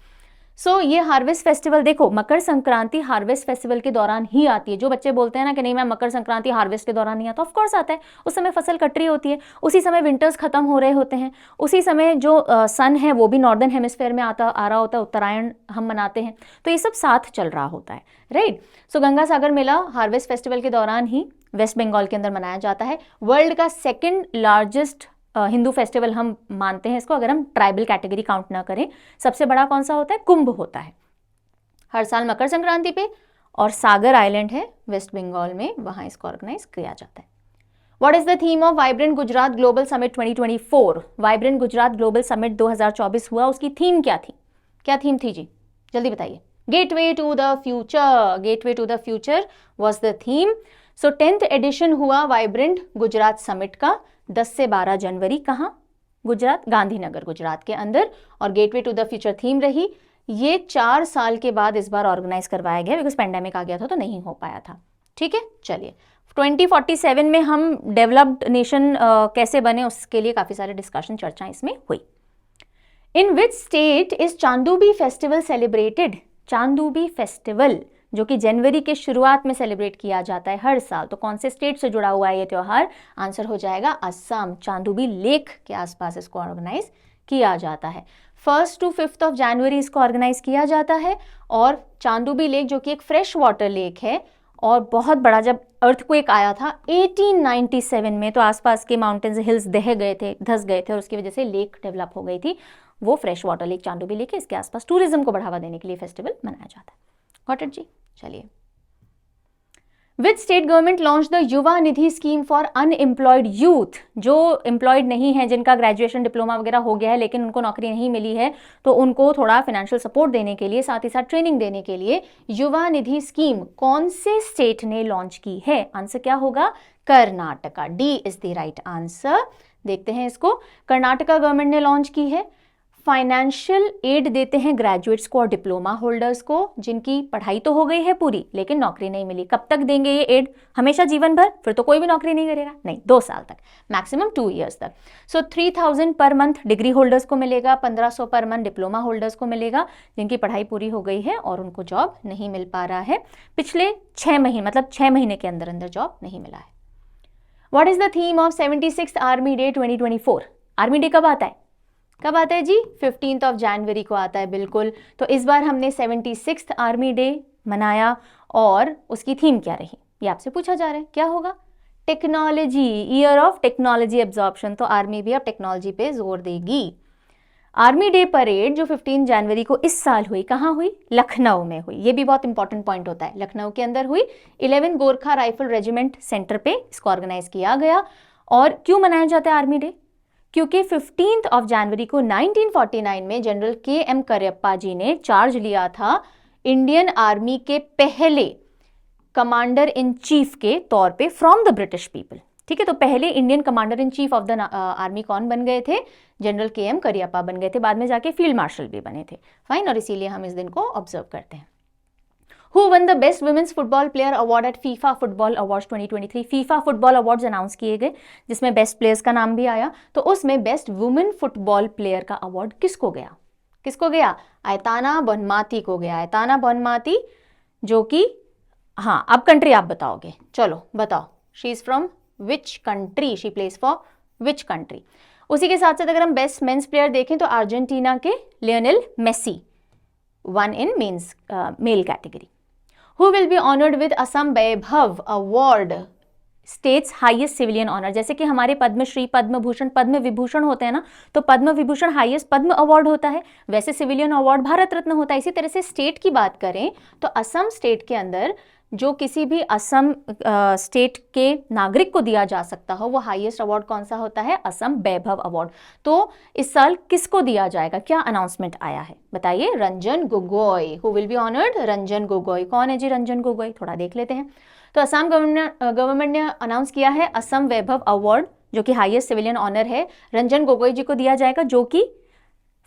सो ये हार्वेस्ट फेस्टिवल, देखो मकर संक्रांति हार्वेस्ट फेस्टिवल के दौरान ही आती है। जो बच्चे बोलते हैं ना कि नहीं मैम मकर संक्रांति हार्वेस्ट के दौरान नहीं आता, ऑफ कोर्स आता है। उस समय फसल कट रही होती है, उसी समय विंटर्स खत्म हो रहे होते हैं, उसी समय जो सन है वो भी नॉर्दर्न हेमिस्फेयर में आ रहा होता है, उत्तरायण हम मनाते हैं, तो ये सब साथ चल रहा होता है, राइट। सो गंगा सागर मेला हार्वेस्ट फेस्टिवल के दौरान ही वेस्ट बंगाल के अंदर मनाया जाता है। वर्ल्ड का सेकेंड लार्जेस्ट हिंदू फेस्टिवल हम मानते हैं इसको, अगर हम ट्राइबल कैटेगरी काउंट ना करें। सबसे बड़ा कौन सा होता है? कुंभ होता है हर साल मकर संक्रांति पे, और सागर आइलैंड है वेस्ट बंगाल में, वहां इसको ऑर्गेनाइज किया जाता है। What is the theme of vibrant Gujarat global summit 2024? Vibrant Gujarat global summit 2024 हुआ, उसकी थीम क्या थी? क्या थीम थी जी, जल्दी बताइए। Gateway to the future, gateway to the future was the theme. So 10th edition हुआ वाइब्रेंट गुजरात समिट का 10 से 12 जनवरी, कहाँ? गुजरात, गांधीनगर गुजरात के अंदर, और gateway to the future theme रही। ये 4 साल के बाद इस बार ऑर्गेनाइज करवाया गया, बिकॉज पेंडेमिक आ गया था तो नहीं हो पाया था, ठीक है। चलिए 2047 में हम डेवलप्ड नेशन कैसे बने, उसके लिए काफी सारे डिस्कशन, चर्चा इसमें हुई। In which state is Chandubi festival celebrated? Chandubi festival जो कि जनवरी के शुरुआत में सेलिब्रेट किया जाता है हर साल, तो कौन से स्टेट से जुड़ा हुआ है ये त्योहार? आंसर हो जाएगा असम। चांदूबी लेक के आसपास इसको ऑर्गेनाइज किया जाता है। 1 to 5 जनवरी इसको ऑर्गेनाइज किया जाता है। और चांदूबी लेक जो कि एक फ्रेश वाटर लेक है और बहुत बड़ा, जब अर्थक्वेक आया था 1897 में, तो आसपास के माउंटेन्स हिल्स धस गए थे और उसकी वजह से लेक डेवलप हो गई थी। वो फ्रेश वाटर लेक चांदूबी लेक है, इसके आसपास टूरिज्म को बढ़ावा देने के लिए फेस्टिवल मनाया जाता है। Got it ji? चलिए, which state government launch the युवा निधि स्कीम फॉर अनएम्प्लॉयड यूथ? जो एम्प्लॉयड नहीं है, जिनका ग्रेजुएशन डिप्लोमा वगैरह हो गया है लेकिन उनको नौकरी नहीं मिली है, तो उनको थोड़ा फाइनेंशियल सपोर्ट देने के लिए, साथ ही साथ ट्रेनिंग देने के लिए युवा निधि स्कीम कौन से स्टेट ने लॉन्च की है? आंसर क्या होगा? Karnataka. D is the right answer. देखते हैं इसको। कर्नाटका गवर्नमेंट ने लॉन्च की है। फाइनेंशियल एड देते हैं ग्रेजुएट्स को और डिप्लोमा होल्डर्स को, जिनकी पढ़ाई तो हो गई है पूरी लेकिन नौकरी नहीं मिली। कब तक देंगे ये एड? हमेशा, जीवन भर? फिर तो कोई भी नौकरी नहीं करेगा, नहीं, 2 साल तक, मैक्सिमम 2 ईयर्स तक। सो 3000 पर मंथ डिग्री होल्डर्स को मिलेगा, 1500 पर मंथ डिप्लोमा होल्डर्स को मिलेगा, जिनकी पढ़ाई पूरी हो गई है और उनको जॉब नहीं मिल पा रहा है पिछले 6 महीने, मतलब 6 महीने के अंदर अंदर जॉब नहीं मिला है। What is the theme of 76th army day 2024? Army day कब आता है? कब आता है जी? 15 जनवरी को आता है, बिल्कुल। तो इस बार हमने 76th आर्मी डे मनाया और उसकी थीम क्या रही, ये आपसे पूछा जा रहा है। क्या होगा? Technology, year of technology absorption. तो आर्मी भी अब टेक्नोलॉजी पे जोर देगी। आर्मी डे परेड जो 15 जनवरी को इस साल हुई, कहाँ हुई? लखनऊ में हुई। ये भी बहुत इंपॉर्टेंट पॉइंट होता है, लखनऊ के अंदर हुई। 11 गोरखा राइफल रेजिमेंट सेंटर पे इसको ऑर्गेनाइज किया गया। और क्यों मनाया जाता है आर्मी डे? क्योंकि 15 जनवरी को 1949 में जनरल KM करियप्पा जी ने चार्ज लिया था इंडियन आर्मी के पहले कमांडर इन चीफ के तौर पे फ्रॉम द ब्रिटिश पीपल, ठीक है। तो पहले Indian commander in chief of the army कौन बन गए थे? जनरल KM करियप्पा बन गए थे, बाद में जाके फील्ड मार्शल भी बने थे, फाइन। और इसीलिए हम इस दिन को ऑब्जर्व करते हैं। Who won the Best Women's Football Player Award at FIFA Football Awards 2023? FIFA football awards announce किए गए, जिसमें बेस्ट प्लेयर्स का नाम भी आया। तो उसमें बेस्ट वुमेन फुटबॉल प्लेयर का अवार्ड किसको गया? किसको गया? एताना बनमाती को गया। एताना बनमाती, जो कि, हाँ, अब कंट्री आप बताओगे, चलो बताओ। She is from which country? She place for which country? उसी के साथ साथ अगर हम बेस्ट मेंस प्लेयर देखें तो अर्जेंटीना के Lionel Messi won in men's male category. Who will be honored with Assam Vaibhav Award, state's highest civilian honour? जैसे कि हमारे पद्मश्री, पद्म भूषण, पद्म विभूषण होते हैं ना, तो पद्म विभूषण हाईएस्ट पद्म अवार्ड होता है, वैसे सिविलियन अवार्ड भारत रत्न होता है। इसी तरह से स्टेट की बात करें तो असम स्टेट के अंदर जो किसी भी असम स्टेट के नागरिक को दिया जा सकता हो, वो हाईएस्ट अवार्ड कौन सा होता है? असम वैभव अवार्ड। तो इस साल किसको दिया जाएगा, क्या अनाउंसमेंट आया है बताइए? Ranjan Gogoi. Who will be honoured? Ranjan Gogoi. कौन है जी रंजन गोगोई? थोड़ा देख लेते हैं। तो असम गवर्नमेंट ने अनाउंस किया है असम वैभव अवार्ड, जो कि हाईएस्ट सिविलियन ऑनर है, रंजन गोगोई जी को दिया जाएगा, जो कि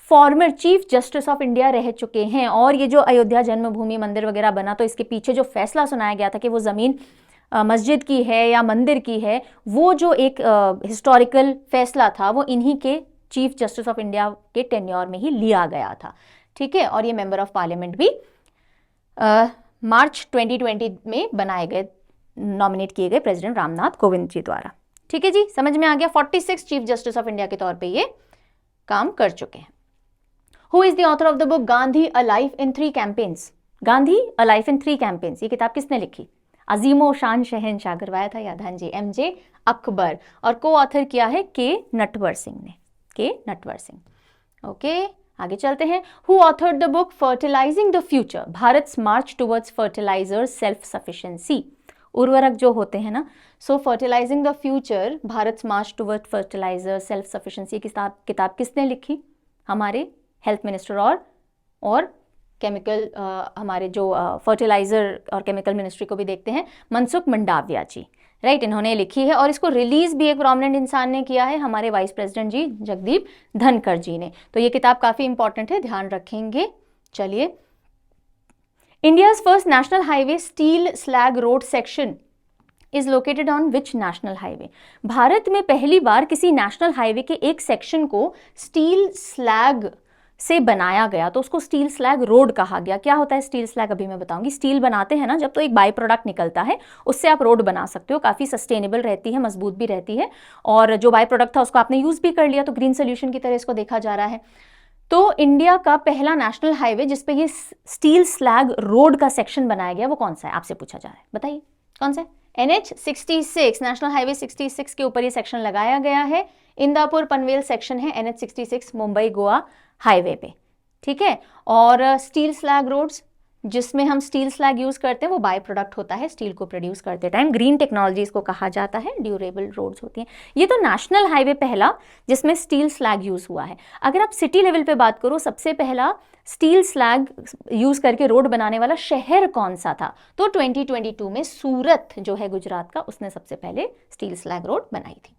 former chief justice of India रह चुके हैं। और ये जो अयोध्या जन्मभूमि मंदिर वगैरह बना, तो इसके पीछे जो फैसला सुनाया गया था कि वो ज़मीन मस्जिद की है या मंदिर की है, वो जो एक हिस्टोरिकल फैसला था वो इन्हीं के चीफ जस्टिस ऑफ इंडिया के टेन्योर में ही लिया गया था। ठीक है, और ये मेंबर ऑफ पार्लियामेंट भी मार्च 2020 में बनाए गए, नॉमिनेट किए गए प्रेसिडेंट रामनाथ कोविंद जी द्वारा। ठीक है जी, समझ में आ गया। 46 चीफ जस्टिस ऑफ इंडिया के तौर पे ये काम कर चुके हैं। Who is the author of the book Gandhi A Life in 3 Campaigns? Gandhi A Life in 3 Campaigns, ये किताब किसने लिखी? अजीमो शान शहनशाह, करवाया था याद? हाँ जी, MJ अकबर। और को ऑथर किया है के नटवर सिंह ने, के नटवर सिंह। ओके, आगे चलते हैं। Who authored the book Fertilizing the Future? भारत's march towards fertilizer self-sufficiency। उर्वरक जो होते हैं ना, so fertilising the future, Bharat march toward fertiliser self sufficiency की किताब किसने लिखी? हमारे हेल्थ मिनिस्टर और केमिकल हमारे जो फर्टिलाइजर और केमिकल मिनिस्ट्री को भी देखते हैं, मनसुख मंडाविया जी, राइट, इन्होंने लिखी है। और इसको रिलीज भी एक प्रोमिनेंट इंसान ने किया है, हमारे वाइस प्रेसिडेंट जी जगदीप धनखड़ जी ने। तो ये किताब काफ़ी इंपॉर्टेंट है, ध्यान रखेंगे। चलिए, India's first national highway steel slag road section is located on which national highway? Bharat में पहली बार किसी नेशनल हाईवे के एक सेक्शन को स्टील स्लैग से बनाया गया, तो उसको स्टील स्लैग रोड कहा गया। क्या होता है स्टील स्लैग, अभी मैं बताऊंगी। स्टील बनाते हैं ना जब, तो एक बाई प्रोडक्ट निकलता है, उससे आप रोड बना सकते हो, काफ़ी सस्टेनेबल रहती है, मजबूत भी रहती है, और जो बाई प्रोडक्ट था उसको आपने यूज़ भी कर लिया, तो ग्रीन सोल्यूशन की तरह इसको देखा जा रहा है। तो इंडिया का पहला नेशनल हाईवे जिसपे ये स्टील स्लैग रोड का सेक्शन बनाया गया, वो कौन सा है? आपसे पूछा जा रहा है, बताइए कौन सा है? NH 66, नेशनल हाईवे 66 के ऊपर ये सेक्शन लगाया गया है। इंदापुर पनवेल सेक्शन है NH 66 मुंबई गोवा हाईवे पे। ठीक है, और स्टील स्लैग रोड्स, जिसमें हम स्टील स्लैग यूज करते हैं, वो बाय प्रोडक्ट होता है स्टील को प्रोड्यूस करते टाइम, ग्रीन टेक्नोलॉजी इसको कहा जाता है, ड्यूरेबल रोड्स होती हैं। ये तो नेशनल हाईवे पहला जिसमें स्टील स्लैग यूज हुआ है। अगर आप सिटी लेवल पे बात करो, सबसे पहला स्टील स्लैग यूज करके रोड बनाने वाला शहर कौन सा था? तो 2022 में सूरत जो है गुजरात का, उसने सबसे पहले स्टील स्लैग रोड बनाई थी।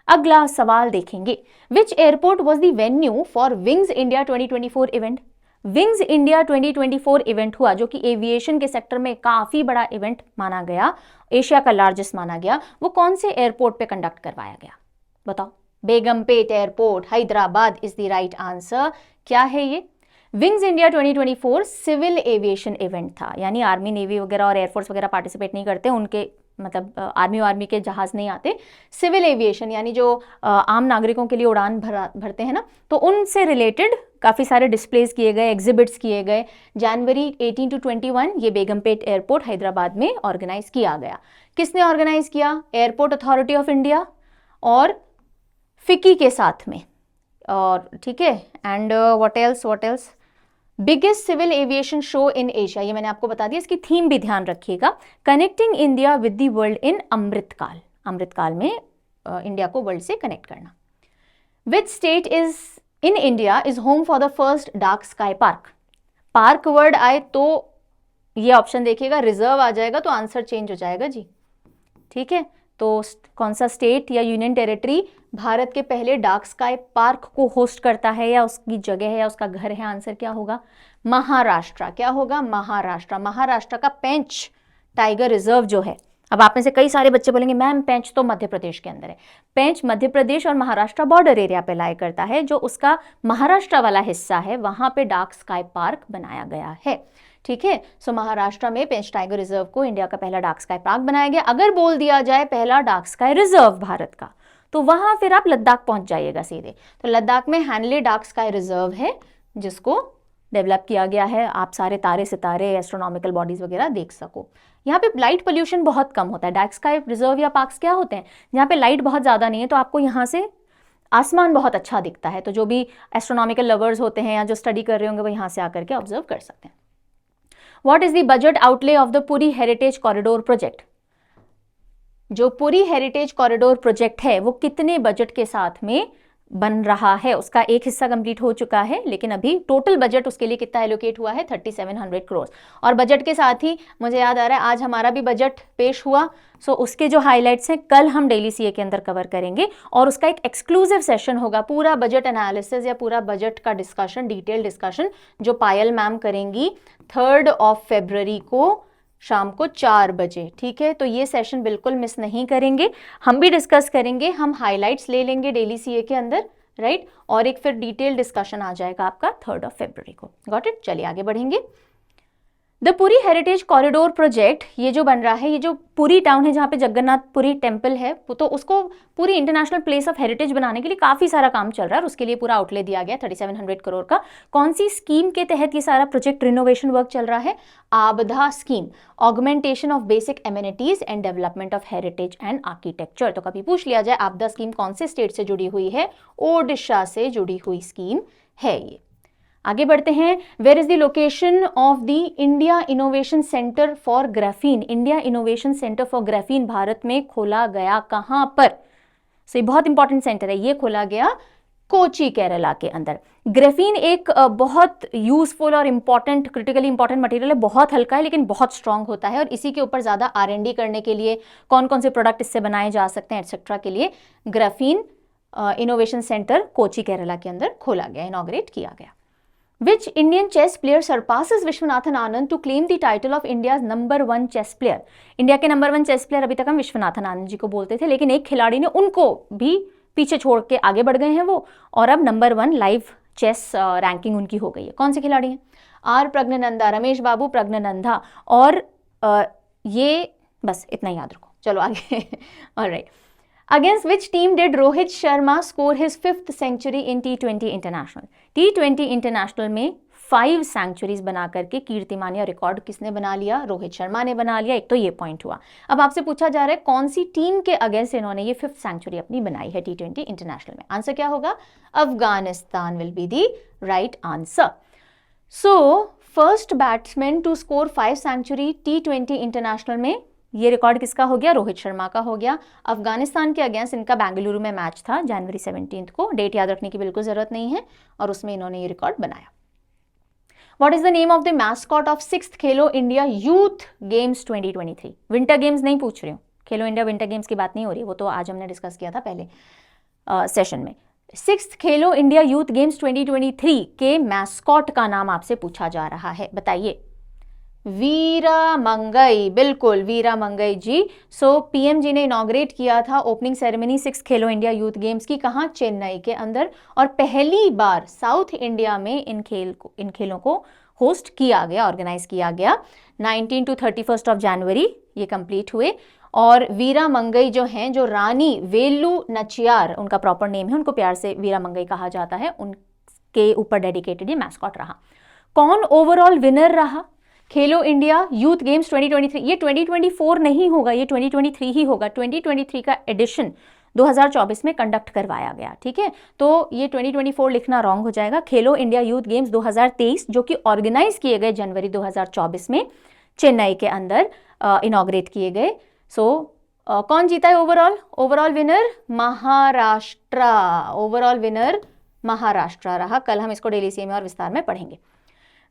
अगला सवाल देखेंगे, which airport was the venue for Wings India 2024 event? Wings India 2024 event हुआ, जो कि एविएशन के सेक्टर में काफी बड़ा इवेंट माना गया, एशिया का लार्जेस्ट माना गया। वो कौन से एयरपोर्ट पे कंडक्ट करवाया गया बताओ? Begumpet airport, Hyderabad is the right answer. क्या है ये? Wings India 2024 civil aviation event था, यानी आर्मी, नेवी वगैरह और एयरफोर्स वगैरह पार्टिसिपेट नहीं करते, उनके मतलब आर्मी के जहाज नहीं आते। सिविल एविएशन यानी जो आम नागरिकों के लिए उड़ान भरते हैं ना, तो उनसे रिलेटेड काफ़ी सारे डिस्प्लेज किए गए, एग्जिबिट्स किए गए। जनवरी 18 to 21 ये बेगमपेट एयरपोर्ट हैदराबाद में ऑर्गेनाइज किया गया। किसने ऑर्गेनाइज किया? एयरपोर्ट अथॉरिटी ऑफ इंडिया और फिकी के साथ में। और ठीक है, and what else biggest civil aviation show in Asia, ये मैंने आपको बता दिया। इसकी थीम भी ध्यान रखिएगा, connecting India with the world in Amritkaal. Amritkaal में इंडिया को वर्ल्ड से कनेक्ट करना। Which state is in India is home for the first dark sky park? Park word आए तो ये ऑप्शन देखिएगा, रिजर्व आ जाएगा तो आंसर चेंज हो जाएगा जी। ठीक है, तो कौन सा स्टेट या यूनियन टेरिटरी भारत के पहले डार्क स्काई पार्क को होस्ट करता है, या उसकी जगह है, या उसका घर है? आंसर क्या होगा? महाराष्ट्र। क्या होगा? महाराष्ट्र। महाराष्ट्र का पेंच टाइगर रिजर्व जो है, अब आप में से कई सारे बच्चे बोलेंगे मैम पेंच तो मध्य प्रदेश के अंदर है। पेंच मध्य प्रदेश और महाराष्ट्र बॉर्डर एरिया पे लाया करता है, जो उसका महाराष्ट्र वाला हिस्सा है वहां पे डार्क स्काई पार्क बनाया गया है। ठीक है, सो महाराष्ट्र में पेंच टाइगर रिजर्व को इंडिया का पहला डार्क स्काई पार्क बनाया गया। अगर बोल दिया जाए पहला डार्क स्काई रिजर्व भारत का, तो वहां फिर आप लद्दाख पहुंच जाइएगा सीधे। तो लद्दाख में हैनले डार्क स्काई रिजर्व है, जिसको डेवलप किया गया है, आप सारे तारे सितारे, एस्ट्रोनॉमिकल बॉडीज वगैरह देख सको। यहाँ पे लाइट पोल्यूशन बहुत कम होता है। डार्क स्काई रिजर्व या पार्क्स क्या होते हैं? यहाँ पे लाइट बहुत ज़्यादा नहीं है, तो आपको यहाँ से आसमान बहुत अच्छा दिखता है। तो जो भी एस्ट्रोनॉमिकल लवर्स होते हैं या जो स्टडी कर रहे होंगे वो यहाँ से आकर के ऑब्जर्व कर सकते हैं। What is the budget outlay of the Puri heritage corridor project? जो पुरी हेरिटेज कॉरिडोर प्रोजेक्ट है वो कितने बजट के साथ में बन रहा है? उसका एक हिस्सा कंप्लीट हो चुका है, लेकिन अभी टोटल बजट उसके लिए कितना एलोकेट हुआ है? 3700 करोड़। और बजट के साथ ही मुझे याद आ रहा है आज हमारा भी बजट पेश हुआ, सो उसके जो हाइलाइट्स हैं कल हम डेली सीए के अंदर कवर करेंगे, और उसका एक एक्सक्लूसिव सेशन होगा, पूरा बजट एनालिसिस या पूरा बजट का डिस्कशन, डिटेल डिस्कशन जो पायल मैम करेंगी 3 फरवरी को शाम को 4 बजे। ठीक है, तो ये सेशन बिल्कुल मिस नहीं करेंगे, हम भी डिस्कस करेंगे, हम हाइलाइट्स ले लेंगे डेली सीए के अंदर, राइट, और एक फिर डिटेल डिस्कशन आ जाएगा आपका 3 फरवरी को। Got it? चलिए आगे बढ़ेंगे। The Puri heritage corridor project, ये जो बन रहा है, ये जो पुरी टाउन है जहाँ पे जगन्नाथपुरी टेम्पल है, तो उसको पूरी इंटरनेशनल प्लेस ऑफ हेरिटेज बनाने के लिए काफ़ी सारा काम चल रहा है और उसके लिए पूरा आउटले दिया गया 3700 करोड़ का। कौन सी स्कीम के तहत ये सारा प्रोजेक्ट रिनोवेशन वर्क चल रहा है? Aabadha scheme, augmentation of basic amenities and development of heritage and architecture. तो कभी पूछ लिया जाए आबधा स्कीम कौन से स्टेट से जुड़ी हुई है? ओडिशा से जुड़ी हुई स्कीम है ये। आगे बढ़ते हैं। Where is the location of the India innovation centre for graphene? India innovation centre for graphene Bharat में खोला गया कहां पर? सो ये बहुत इंपॉर्टेंट सेंटर है, ये खोला गया कोची केरला के अंदर। ग्राफीन एक बहुत यूजफुल और इंपॉर्टेंट, क्रिटिकली इंपॉर्टेंट मटेरियल है, बहुत हल्का है लेकिन बहुत स्ट्रांग होता है, और इसी के ऊपर ज्यादा R&D करने के लिए कौन कौन से प्रोडक्ट इससे बनाए जा सकते हैं एक्सेट्रा के लिए graphene innovation centre Kochi Kerala के अंदर खोला गया, इनॉग्रेट किया गया। Which Indian chess player surpasses Vishwanathan Anand to claim the title of India's number 1 chess player? India के नंबर 1 चेस प्लेयर अभी तक हम विश्वनाथन आनंद जी को बोलते थे, लेकिन एक खिलाड़ी ने उनको भी पीछे छोड़ के आगे बढ़ गए हैं वो, और अब नंबर 1 लाइव चेस रैंकिंग उनकी हो गई है। कौन से खिलाड़ी हैं? आर प्रज्ञानंदा, रमेश बाबू प्रज्ञानंदा, और ये बस इतना याद रखो। चलो आगे। Alright. Against which team did Rohit Sharma score his 5th century in T20 International? T20 International में 5 सेंचुरीज बना करके कीर्तिमान या रिकॉर्ड किसने बना लिया? रोहित शर्मा ने बना लिया। एक तो ये पॉइंट हुआ। अब आपसे पूछा जा रहा है कौन सी टीम के अगेंस्ट इन्होंने ये 5th सेंचुरी अपनी बनाई है T20 इंटरनेशनल में? आंसर क्या होगा? Afghanistan will be the right answer. So first batsman to score 5 century T20 international में, ये रिकॉर्ड किसका हो गया? रोहित शर्मा का हो गया। अफगानिस्तान के अगेंस्ट इनका बेंगलुरु में मैच था जनवरी 17 को, डेट याद रखने की बिल्कुल जरूरत नहीं है, और उसमें इन्होंने ये रिकॉर्ड बनाया। What is the name of the mascot of 6th Khelo India youth games 2023? Winter games नहीं पूछ रही हूँ, खेलो इंडिया विंटर गेम्स की बात नहीं हो रही है, वो तो आज हमने डिस्कस किया था पहले सेशन में। 6th खेलो इंडिया यूथ गेम्स 2023 के मैस्कॉट का नाम आपसे पूछा जा रहा है, बताइए। वीरा मंगई, बिल्कुल वीरा मंगई जी। सो पीएम जी ने इनॉग्रेट किया था ओपनिंग सेरेमनी 6 खेलो इंडिया यूथ गेम्स की, कहाँ? चेन्नई के अंदर, और पहली बार साउथ इंडिया में इन खेलों को होस्ट किया गया, ऑर्गेनाइज किया गया। 19 to 31 जनवरी ये कंप्लीट हुए, और वीरा मंगई जो हैं, जो रानी वेलू नचियार उनका प्रॉपर नेम है, उनको प्यार से वीरा मंगई कहा जाता है, उनके ऊपर डेडिकेटेड ये मैस्कॉट रहा। कौन ओवरऑल विनर रहा खेलो इंडिया यूथ गेम्स 2023? ये 2024 नहीं होगा, ये 2023 ही होगा। 2023 का एडिशन 2024 में कंडक्ट करवाया गया, ठीक है, तो ये 2024 लिखना रॉन्ग हो जाएगा। खेलो इंडिया यूथ गेम्स 2023 जो कि ऑर्गेनाइज किए गए जनवरी 2024 में चेन्नई के अंदर इनॉग्रेट किए गए। सो कौन जीता है overall? Overall winner Maharashtra, overall winner Maharashtra रहा। कल हम इसको डेली सीए में और विस्तार में पढ़ेंगे।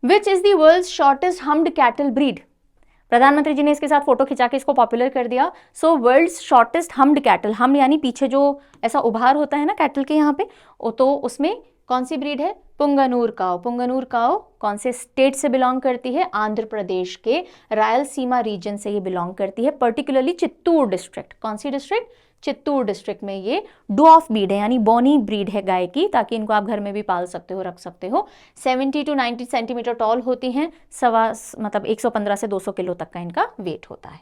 Which is the world's shortest hummed cattle breed? प्रधानमंत्री जी ने इसके साथ फोटो खिंचा के इसको पॉपुलर कर दिया। सो वर्ल्ड्स शॉर्टेस्ट हम्ड कैटल, हम यानी पीछे जो ऐसा उभार होता है ना कैटल के यहाँ पे, तो उसमें कौन सी ब्रीड है? पुंगनूर काऊ। पुंगनूर काऊ कौन से स्टेट से बिलोंग करती है? आंध्र प्रदेश के रायलसीमा रीजन से ये बिलोंग करती है, पर्टिकुलरली चित्तूर डिस्ट्रिक्ट। कौन सी डिस्ट्रिक्ट? चित्तूर डिस्ट्रिक्ट में ये डॉफ ब्रीड है, यानी बॉनी ब्रीड है गाय की, ताकि इनको आप घर में भी पाल सकते हो, रख सकते हो। 70 to 90 सेंटीमीटर टॉल होती हैं, 115 से 200 किलो तक का इनका वेट होता है।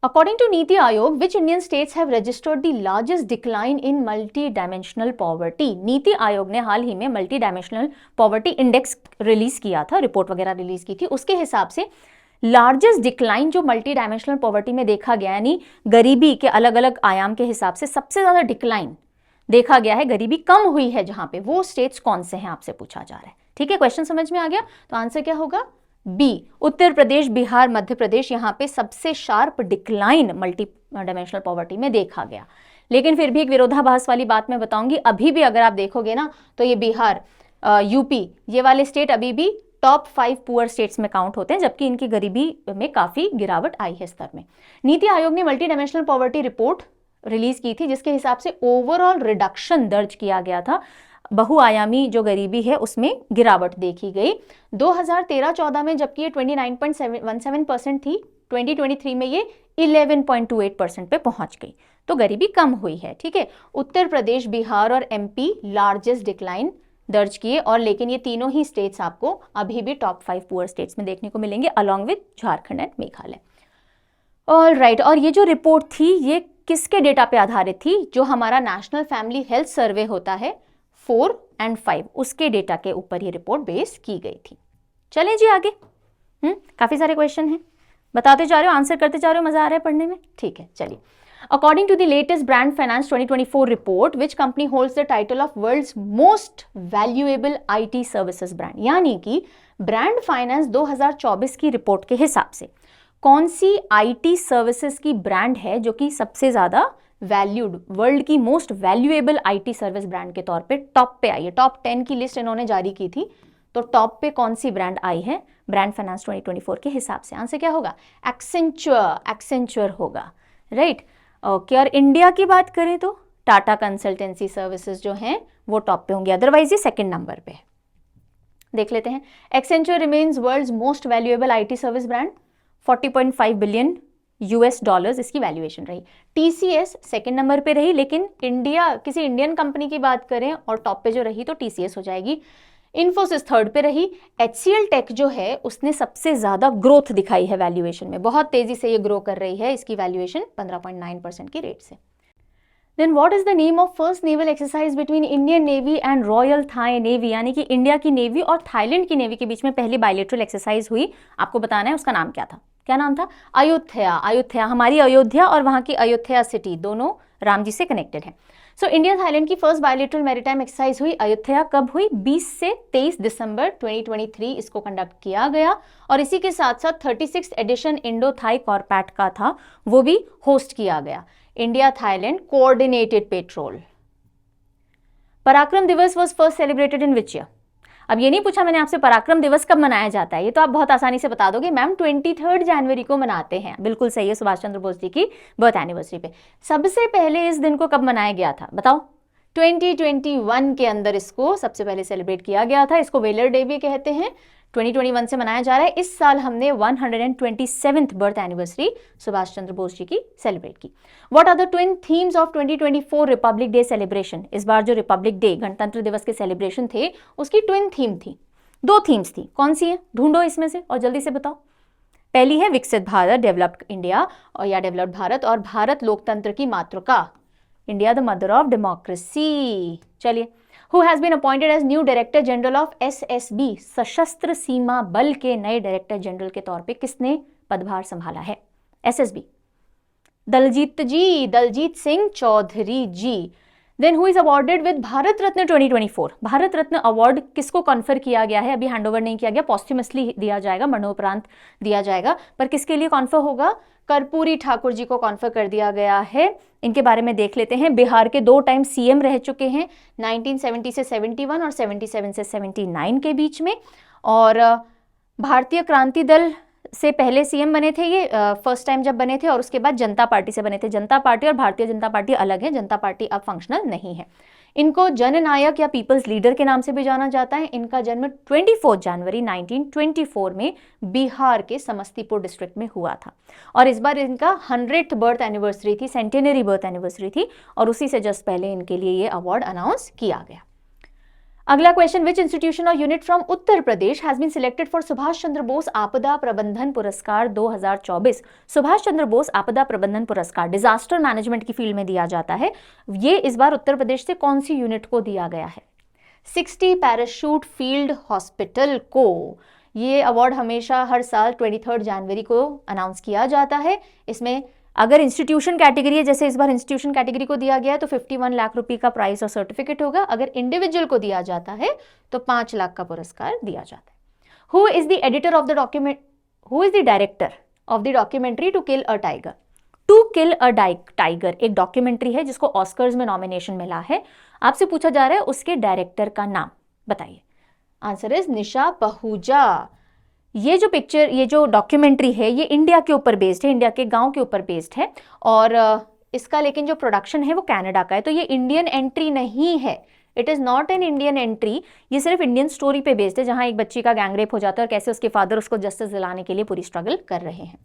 According to NITI Aayog, which Indian states have registered the largest decline in multi-dimensional poverty? NITI Aayog ने हाल ही में multi dimensional poverty index release किया था, रिपोर्ट वगैरह रिलीज की थी, उसके हिसाब से लार्जेस्ट डिक्लाइन जो मल्टी डायमेंशनल पॉवर्टी में देखा गया, यानी गरीबी के अलग अलग आयाम के हिसाब से सबसे ज्यादा डिक्लाइन देखा गया है, गरीबी कम हुई है जहां पे, वो स्टेट्स कौन से हैं आपसे पूछा जा रहा है। ठीक है, क्वेश्चन समझ में आ गया? तो आंसर क्या होगा? बी उत्तर प्रदेश, बिहार, मध्य प्रदेश, यहाँ पे सबसे sharp decline multi dimensional poverty में देखा गया। लेकिन फिर भी एक विरोधाभास वाली बात मैं बताऊंगी, अभी भी अगर आप देखोगे ना तो ये बिहार, यूपी, ये वाले स्टेट अभी भी टॉप 5 पुअर स्टेट्स में काउंट होते हैं, जबकि इनकी गरीबी में काफी गिरावट आई है स्तर में। नीति आयोग ने multi dimensional poverty report release की थी, जिसके हिसाब से ओवरऑल रिडक्शन दर्ज किया गया था, बहुआयामी जो गरीबी है उसमें गिरावट देखी गई 2013-14 में, जबकि ये 29.17% थी, 2023 में ये 11.28% पे पहुंच गई, तो गरीबी कम हुई है। ठीक है, उत्तर प्रदेश, बिहार और एमपी लार्जेस्ट डिक्लाइन दर्ज किए, और लेकिन ये तीनों ही स्टेट्स आपको अभी भी टॉप 5 पुअर स्टेट्स में देखने को मिलेंगे, along with Jharkhand and Meghalaya. All right, और ये जो रिपोर्ट थी ये किसके डेटा पे आधारित थी? जो हमारा नेशनल फैमिली हेल्थ सर्वे होता है 4 और 5, उसके डेटा के ऊपर ये रिपोर्ट बेस की गई थी। चलें जी आगे। काफी सारे क्वेश्चन हैं, बताते जा रहे हो, आंसर करते जा रहे हो, मजा आ रहा है पढ़ने में? ठीक है, चलिए। According to the latest Brand Finance 2024 report, which company holds the title of world's most valuable IT services brand? यानी कि ब्रांड फाइनेंस 2024 की रिपोर्ट के हिसाब से कौन सी IT सर्विसेज की ब्रांड है जो कि सबसे ज्यादा वैल्यूड, वर्ल्ड की most valuable IT service brand के तौर पे टॉप पे आई है। टॉप 10 की लिस्ट इन्होंने जारी की थी, तो टॉप पे कौन सी ब्रांड आई है ब्रांड फाइनेंस 2024 के हिसाब से? आंसर क्या होगा? एक्सेंचुअर होगा, राइट। ओके, और इंडिया की बात करें तो टाटा कंसल्टेंसी सर्विसेज जो हैं वो टॉप पे होंगे, अदरवाइज ये सेकंड नंबर पे है। देख लेते हैं। Accenture remains world's most valuable IT service brand, 40.5 billion $, इसकी वैल्यूएशन रही। TCS सेकंड नंबर पे रही, लेकिन किसी इंडियन कंपनी की बात करें और टॉप पे जो रही तो TCS हो जाएगी। इन्फोसिस थर्ड पे रही। HCL टेक जो है उसने सबसे ज्यादा ग्रोथ दिखाई है वैल्यूएशन में, बहुत तेजी से ये ग्रो कर रही है, इसकी वैल्यूएशन 15.9% की रेट से। Then what is the name of first naval exercise between Indian navy and royal Thai navy? यानी कि इंडिया की नेवी और थाईलैंड की नेवी के बीच में पहली बायलैटरल एक्सरसाइज हुई, आपको बताना है उसका नाम क्या था। क्या नाम था? अयोध्या, हमारी अयोध्या और वहां की अयोध्या सिटी दोनों राम जी से कनेक्टेड है। सो इंडिया थाईलैंड की फर्स्ट बायलैटरल मैरीटाइम एक्सरसाइज हुई अयोध्या, कब हुई? 20 से 23 दिसंबर 2023 इसको कंडक्ट किया गया, और इसी के साथ साथ 36th एडिशन इंडो थाई कॉर्पैट का था, वो भी होस्ट किया गया। India Thailand coordinated petrol. पराक्रम दिवस was first celebrated in which year? अब ये नहीं पूछा मैंने आपसे पराक्रम दिवस कब मनाया जाता है, ये तो आप बहुत आसानी से बता दोगे, मैम 23 जनवरी को मनाते हैं। बिल्कुल सही है, सुभाष चंद्र बोस जी की बर्थ एनिवर्सरी पे। सबसे पहले इस दिन को कब मनाया गया था बताओ? 2021 के अंदर इसको सबसे पहले सेलिब्रेट किया गया था। इसको वेलर डे भी कहते हैं। 2021 से मनाया जा रहा है। इस साल हमने 127th birth anniversary Subhash Chandra Bose ji की सेलिब्रेट की। What are the twin themes of 2024 republic day celebration? इस बार जो रिपब्लिक डे गणतंत्र दिवस के सेलिब्रेशन थे उसकी ट्विन थीम थी, 2 थीम्स थी। कौन सी है? ढूंढो इसमें से और जल्दी से बताओ। पहली है विकसित भारत, डेवलप्ड इंडिया, और या डेवलप्ड भारत, और भारत लोकतंत्र की मातृका, India the mother of democracy. चलिए, who has been appointed as new director general of SSB, सशस्त्र सीमा बल के नए डायरेक्टर जनरल के तौर पे किसने पदभार संभाला है? SSB, Daljeet Singh Chaudhary ji. Then who is awarded with Bharat Ratna 2024? Bharat Ratna award किसको कॉन्फर किया गया है? अभी हैंडओवर नहीं किया गया, पॉस्ट्यूमसली दिया जाएगा, मरणोपरांत दिया जाएगा, पर किसके लिए कॉन्फर होगा? कर्पूरी ठाकुर जी को कॉन्फर कर दिया गया है। इनके बारे में देख लेते हैं। बिहार के 2 टाइम CM रह चुके हैं, 1970 से 71 और 77 से 79 के बीच में, और भारतीय क्रांति दल से पहले CM बने थे ये, फर्स्ट टाइम जब बने थे, और उसके बाद जनता पार्टी से बने थे। जनता पार्टी और भारतीय जनता पार्टी अलग है, जनता पार्टी अब फंक्शनल नहीं है। इनको जननायक या पीपल्स लीडर के नाम से भी जाना जाता है। इनका जन्म 24 जनवरी 1924 में बिहार के समस्तीपुर डिस्ट्रिक्ट में हुआ था, और इस बार इनका 100th बर्थ एनिवर्सरी थी, सेंटेनरी बर्थ एनिवर्सरी थी, और उसी से जस्ट पहले इनके लिए ये अवार्ड अनाउंस किया गया। अगला क्वेश्चन, विच इंस्टीट्यूशन और unit from Uttar Pradesh has been selected for Subhash Chandra Bose आपदा प्रबंधन पुरस्कार 2024? सुभाष चंद्र बोस आपदा प्रबंधन पुरस्कार डिजास्टर मैनेजमेंट की फील्ड में दिया जाता है। ये इस बार उत्तर प्रदेश से कौन सी यूनिट को दिया गया है? 60 पैराशूट फील्ड हॉस्पिटल को। ये अवार्ड हमेशा हर साल 23 जनवरी को अनाउंस किया जाता है। इसमें अगर इंस्टीट्यूशन कैटेगरी है, जैसे इस बार इंस्टीट्यूशन कैटेगरी को दिया गया है, तो 51 लाख रुपए का प्राइज और सर्टिफिकेट होगा। अगर इंडिविजुअल को दिया जाता है तो 5 लाख का पुरस्कार दिया जाता है। Who is the editor of the document, who is the director of the documentary to kill a tiger? To kill a tiger एक डॉक्यूमेंट्री है जिसको ऑस्कर्स में नॉमिनेशन मिला है। आपसे पूछा जा रहा है उसके डायरेक्टर का नाम बताइए। आंसर इज निशा पहूजा। ये जो पिक्चर, ये जो डॉक्यूमेंट्री है, ये इंडिया के ऊपर बेस्ड है, इंडिया के गांव के ऊपर बेस्ड है, और इसका लेकिन जो प्रोडक्शन है वो कनाडा का है। तो ये इंडियन एंट्री नहीं है, it is not an Indian entry. ये सिर्फ इंडियन स्टोरी पे बेस्ड है, जहां एक बच्ची का गैंग रेप हो जाता है और कैसे उसके फादर उसको जस्टिस दिलाने के लिए पूरी स्ट्रगल कर रहे हैं।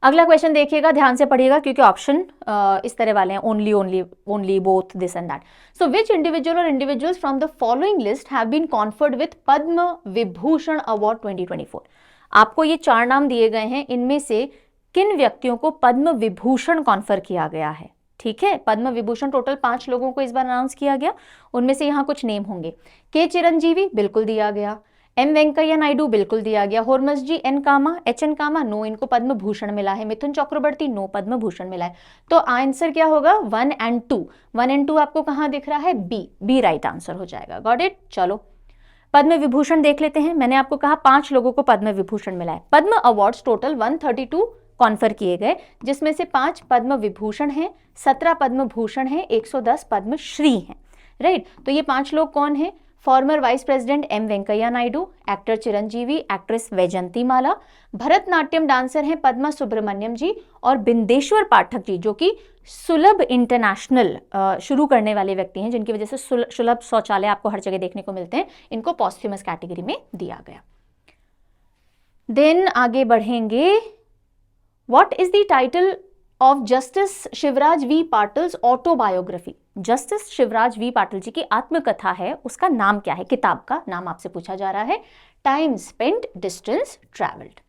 अगला क्वेश्चन देखिएगा, ध्यान से पढ़िएगा क्योंकि ऑप्शन इस तरह वाले हैं, only only only both this and that. So which individual और individuals from the following list have been conferred with Padma Vibhushan award 2024? आपको ये 4 नाम दिए गए हैं, इनमें से किन व्यक्तियों को पद्म विभूषण कॉन्फर किया गया है? ठीक है, पद्म विभूषण टोटल 5 लोगों को इस बार अनाउंस किया गया, उनमें से यहाँ कुछ नेम होंगे। के चिरंजीवी बिल्कुल दिया गया, एम वेंकैया नायडू बिल्कुल दिया गया, होर्मस जी एन कामा, एच एन कामा, नो, इनको पद्म भूषण मिला है, मिथुन चक्रवर्ती, नो, पद्म भूषण मिला है। तो आंसर क्या होगा? 1 एंड 2। 1 एंड 2 आपको कहां दिख रहा है? बी राइट आंसर हो जाएगा। Got it? चलो पद्म विभूषण देख लेते हैं। मैंने आपको कहा 5 लोगों को पद्म विभूषण मिला है। पद्म अवार्ड्स टोटल 132 कॉन्फर किए गए, जिसमें से 5 पद्म विभूषण हैं, 17 पद्म भूषण हैं, 110 पद्मश्री हैं। राइट, तो ये 5 लोग कौन हैं? Former vice president M Venkaiah Naidu, actor Chiranjeevi, actress Vyjayanthimala, Bharatanatyam dancer हैं पद्मा सुब्रमण्यम जी, और बिंदेश्वर पाठक जी, जो कि सुलभ इंटरनेशनल शुरू करने वाले व्यक्ति हैं, जिनकी वजह से सुलभ शौचालय आपको हर जगह देखने को मिलते हैं। इनको पॉस्थ्यूमस कैटेगरी में दिया गया। देन आगे बढ़ेंगे। What is the title of justice Shivraj V Patil's autobiography? Justice Shivraj V Patil ji की आत्मकथा है, उसका नाम क्या है? किताब का नाम आपसे पूछा जा रहा है। Time spent, distance travelled.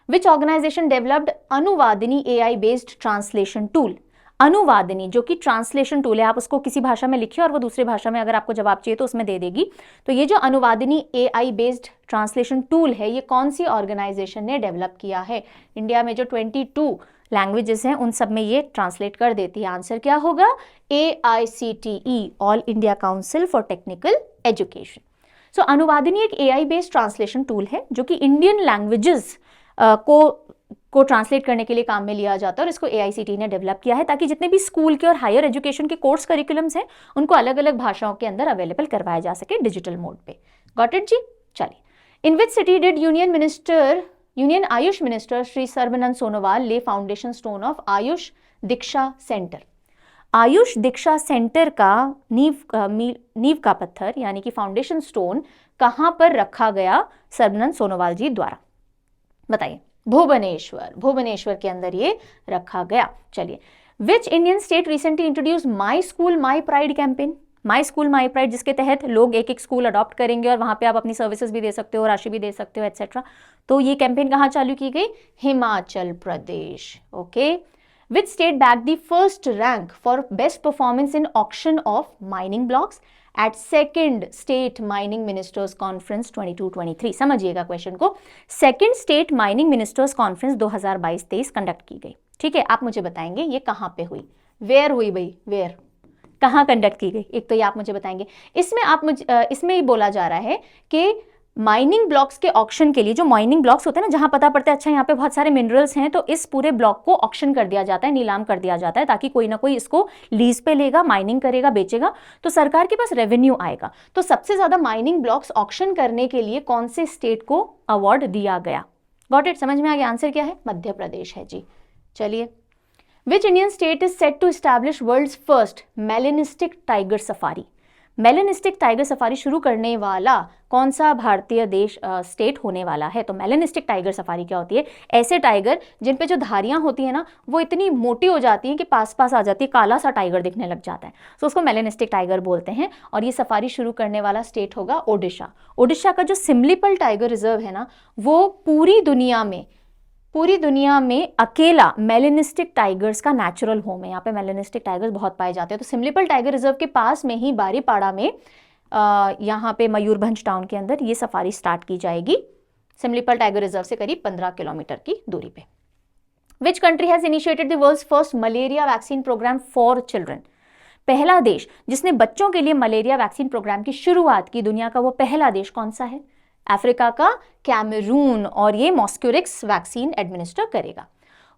Which organisation developed Anuvadini AI based translation tool? Anuvadini जो कि ट्रांसलेशन टूल है, आप उसको किसी भाषा में लिखिए और वो दूसरी भाषा में अगर आपको जवाब चाहिए तो उसमें दे देगी। तो ये जो अनुवादिनी AI बेस्ड ट्रांसलेशन टूल है, ये कौन सी ऑर्गेनाइजेशन ने डेवलप किया है? इंडिया में जो 22 लैंग्वेजेस हैं उन सब में ये ट्रांसलेट कर देती है। आंसर क्या होगा? AICTE, all India council for technical education. So Anuvadini एक AI बेस्ड ट्रांसलेशन टूल है जो कि इंडियन लैंग्वेजेस को ट्रांसलेट करने के लिए काम में लिया जाता है, और इसको AICTE ने डेवलप किया है ताकि जितने भी स्कूल के और हायर एजुकेशन के कोर्स करिकुलम्स हैं उनको अलग अलग भाषाओं के अंदर अवेलेबल करवाया जा सके डिजिटल मोड पे। Got it ji? चलिए, in which city did union AYUSH minister Shri Sarbananda Sonowal lay foundation stone of AYUSH Diksha centre? AYUSH Diksha centre का नींव का पत्थर यानी कि फाउंडेशन स्टोन कहां पर रखा गया सर्बानंद सोनोवाल जी द्वारा? बताइए। भुवनेश्वर के अंदर ये रखा गया। चलिए, which Indian state recently introduce my school my pride campaign? My school my pride, जिसके तहत लोग एक एक स्कूल अडॉप्ट करेंगे और वहां पे आप अपनी सर्विसेज भी दे सकते हो, राशि भी दे सकते हो, एटसेट्रा। तो ये कैंपेन कहाँ चालू की गई? Himachal Pradesh. Okay. Which state bag the first rank for best performance in auction of mining blocks at second state mining ministers conference 22-23? समझिएगा क्वेश्चन को। Second state mining ministers conference 2022-23 conduct की गई। ठीक है, आप मुझे बताएंगे ये कहाँ पे हुई? वेयर हुई भाई? वेयर, कहाँ कंडक्ट की गई? एक तो ये आप मुझे बताएंगे। इसमें ही बोला जा रहा है कि माइनिंग ब्लॉक्स के ऑक्शन के लिए, जो माइनिंग ब्लॉक्स होते हैं ना, जहां पता पड़ता है अच्छा यहाँ पे बहुत सारे मिनरल्स हैं, तो इस पूरे ब्लॉक को ऑक्शन कर दिया जाता है, नीलाम कर दिया जाता है, ताकि कोई ना कोई इसको लीज पे लेगा, माइनिंग करेगा, बेचेगा, तो सरकार के पास रेवेन्यू आएगा। तो सबसे ज्यादा माइनिंग ब्लॉक्स ऑक्शन करने के लिए कौन से स्टेट को अवार्ड दिया गया? Got it? समझ में आ गया? आंसर क्या है? मध्य प्रदेश है जी। चलिए, which Indian state is set to establish world's first melanistic tiger safari? Melanistic tiger safari शुरू करने वाला कौन सा भारतीय देश स्टेट होने वाला है? तो मेलेनिस्टिक टाइगर सफारी क्या होती है? ऐसे टाइगर जिन पे जो धारियां होती है ना वो इतनी मोटी हो जाती हैं कि पास पास आ जाती है, काला सा टाइगर दिखने लग जाता है, तो उसको मेलेनिस्टिक टाइगर बोलते हैं। और ये सफारी शुरू करने वाला स्टेट होगा ओडिशा। ओडिशा का जो सिमलीपल टाइगर रिजर्व है ना, वो पूरी दुनिया में अकेला मेलेनिस्टिक टाइगर्स का नेचुरल होम है। यहाँ पे मेलेनिस्टिक टाइगर्स बहुत पाए जाते हैं। तो सिमलीपल टाइगर रिजर्व के पास में ही बारीपाड़ा में यहाँ पे मयूरभंज टाउन के अंदर ये सफारी स्टार्ट की जाएगी, सिमलीपल टाइगर रिजर्व से करीब 15 किलोमीटर की दूरी पे। Which country has initiated the world's first malaria vaccine programme for children? पहला देश जिसने बच्चों के लिए मलेरिया वैक्सीन प्रोग्राम की शुरुआत की दुनिया का, वो पहला देश कौन सा है? अफ्रीका का कैमरून, और ये मॉस्क्यूरिक्स वैक्सीन एडमिनिस्टर करेगा।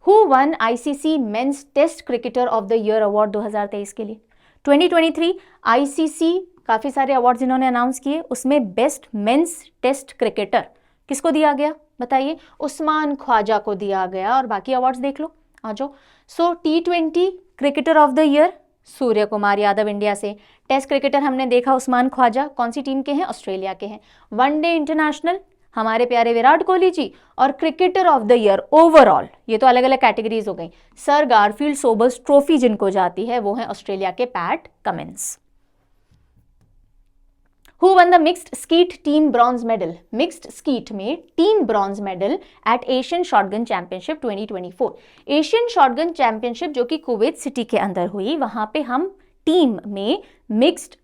Who won ICC men's test cricketer of the year award 2023 के लिए? 2023 आईसीसी काफी सारे अवार्ड्स इन्होंने अनाउंस किए, उसमें बेस्ट मेंस टेस्ट क्रिकेटर किसको दिया गया बताइए? उस्मान ख्वाजा को दिया गया, और बाकी अवार्ड्स देख लो, आ जाओ। सो T20 cricketer of the year Surya Kumar Yadav India से। टेस्ट क्रिकेटर हमने देखा उस्मान ख्वाजा, कौन सी टीम के हैं? ऑस्ट्रेलिया के हैं। वनडे इंटरनेशनल हमारे प्यारे विराट कोहली जी, और cricketer of the year overall, ये तो अलग अलग कैटेगरीज हो गई, सर गारफील्ड सोबर्स ट्रॉफी जिनको जाती है वो है ऑस्ट्रेलिया के PAT Cummins. Who won the mixed skeet team bronze medal? Mixed skeet में team bronze medal at Asian shotgun championship 2024। Asian shotgun championship जो कि कुवैत सिटी के अंदर हुई, वहां पे हम टीम में मिक्स्ड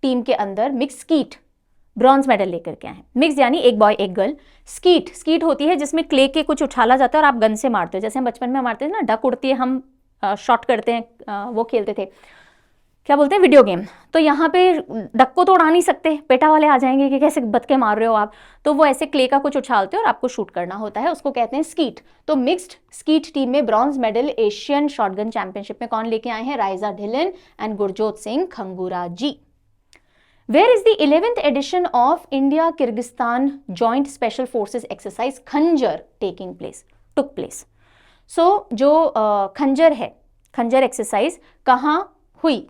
टीम के अंदर मिक्स स्कीट ब्रॉन्ज मेडल लेकर के आए हैं। मिक्स यानी एक बॉय एक गर्ल। स्कीट, स्कीट होती है जिसमें क्ले के कुछ उछाला जाता है और आप गन से मारते हो, जैसे हम बचपन में मारते थे ना, डक उड़ती है, हम शॉट करते हैं, वो खेलते थे, क्या बोलते हैं, वीडियो गेम। तो यहाँ पे डक को तो उड़ा नहीं सकते, पेटा वाले आ जाएंगे कि कैसे बतके मार रहे हो आप, तो वो ऐसे क्ले का कुछ उछालते हैं और आपको शूट करना होता है, उसको कहते हैं स्कीट। तो मिक्स्ड स्कीट टीम में bronze medal Asian shotgun championship में कौन लेके आए हैं? Raiza Dhillon and Gurjot Singh Khangura ji. Where is the 11th edition of India Kyrgyzstan Joint Special Forces Exercise खंजर took place? So जो खंजर है, खंजर एक्सरसाइज कहाँ हुई?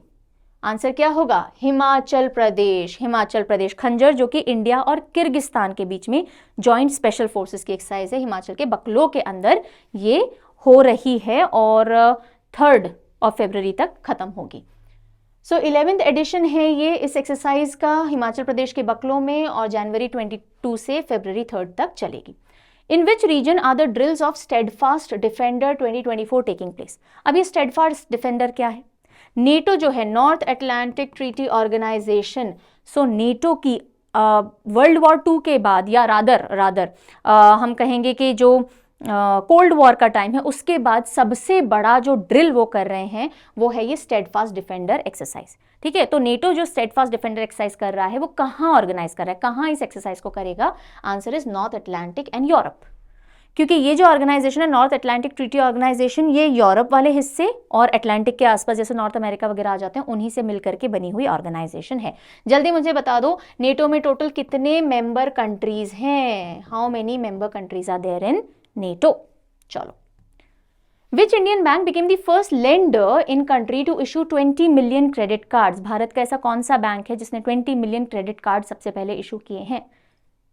आंसर क्या होगा? हिमाचल प्रदेश। हिमाचल प्रदेश खंजर जो कि इंडिया और किर्गिस्तान के बीच में जॉइंट स्पेशल फोर्सेस की एक्सरसाइज है, हिमाचल के बकलो के अंदर ये हो रही है और 3 फरवरी तक खत्म होगी। सो 11th एडिशन है ये इस एक्सरसाइज का हिमाचल प्रदेश के बकलो में, और जनवरी 22 से फरवरी 3 तक चलेगी। In which region are the drills of Steadfast Defender 2024 taking place? अब ये स्टेडफास्ट डिफेंडर क्या है? नेटो जो है, North Atlantic Treaty Organisation, so NATO की वर्ल्ड वॉर 2 के बाद, या रादर हम कहेंगे कि जो कोल्ड वॉर का टाइम है उसके बाद सबसे बड़ा जो ड्रिल वो कर रहे हैं वो है ये स्टेडफास्ट डिफेंडर एक्सरसाइज। ठीक है, तो नेटो जो स्टेडफास्ट डिफेंडर एक्सरसाइज कर रहा है वो कहाँ ऑर्गेनाइज कर रहा है, कहाँ इस एक्सरसाइज को करेगा? Answer is north Atlantic and Europe, क्योंकि ये जो ऑर्गेनाइजेशन है नॉर्थ अटलांटिक ट्रीटी ऑर्गेनाइजेशन, ये यूरोप वाले हिस्से और अटलांटिक के आसपास जैसे नॉर्थ अमेरिका वगैरह आ जाते हैं उन्हीं से मिलकर के बनी हुई ऑर्गेनाइजेशन है। जल्दी मुझे बता दो, नेटो में टोटल कितने मेंबर कंट्रीज हैं? How many member countries are there in NATO? चलो, which Indian bank became the first lender in country to issue 20 million credit cards? Bharat का ऐसा कौन सा बैंक है जिसने 20 मिलियन क्रेडिट कार्ड सबसे पहले इशू किए हैं?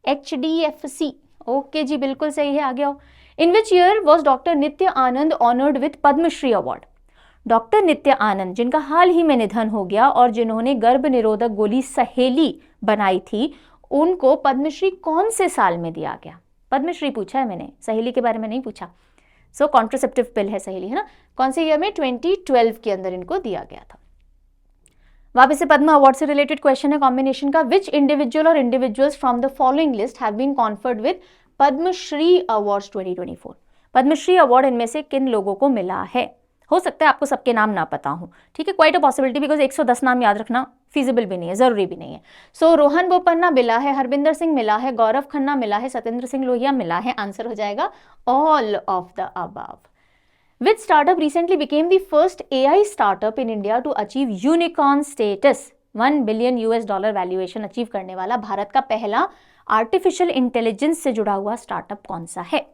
HDFC। ओके जी, बिल्कुल सही है, आगे आओ। In which year was doctor Nitya Anand honoured with Padmashri award? Doctor Nitya Anand जिनका हाल ही में निधन हो गया और जिन्होंने गर्भ निरोधक गोली सहेली बनाई थी, उनको पद्मश्री कौन से साल में दिया गया? पद्मश्री पूछा है मैंने, सहेली के बारे में नहीं पूछा। सो कॉन्ट्रासेप्टिव पिल है सहेली, है ना। कौन से ईयर में? 2012 के अंदर इनको दिया गया था। वापस से पद्म अवार्ड से रिलेटेड क्वेश्चन है कॉम्बिनेशन का। विच इंडिविजुअल और individuals from the following list have been conferred with Padma Shri awards 2024? Padma Shri award इनमें से किन लोगों को मिला है? हो सकता है आपको सबके नाम ना पता हो, ठीक है, क्वाइट अ पॉसिबिलिटी, बिकॉज 110 नाम याद रखना फीजिबल भी नहीं है, जरूरी भी नहीं है। सो रोहन बोपन्ना मिला है, हरविंदर सिंह मिला है, गौरव खन्ना मिला है, सत्येंद्र सिंह लोहिया मिला है। आंसर हो जाएगा all of the above. Which startup recently became the first AI startup in India to achieve unicorn status? $1 billion valuation achieve करने वाला भारत का पहला आर्टिफिशियल इंटेलिजेंस से जुड़ा हुआ स्टार्टअप कौन सा है?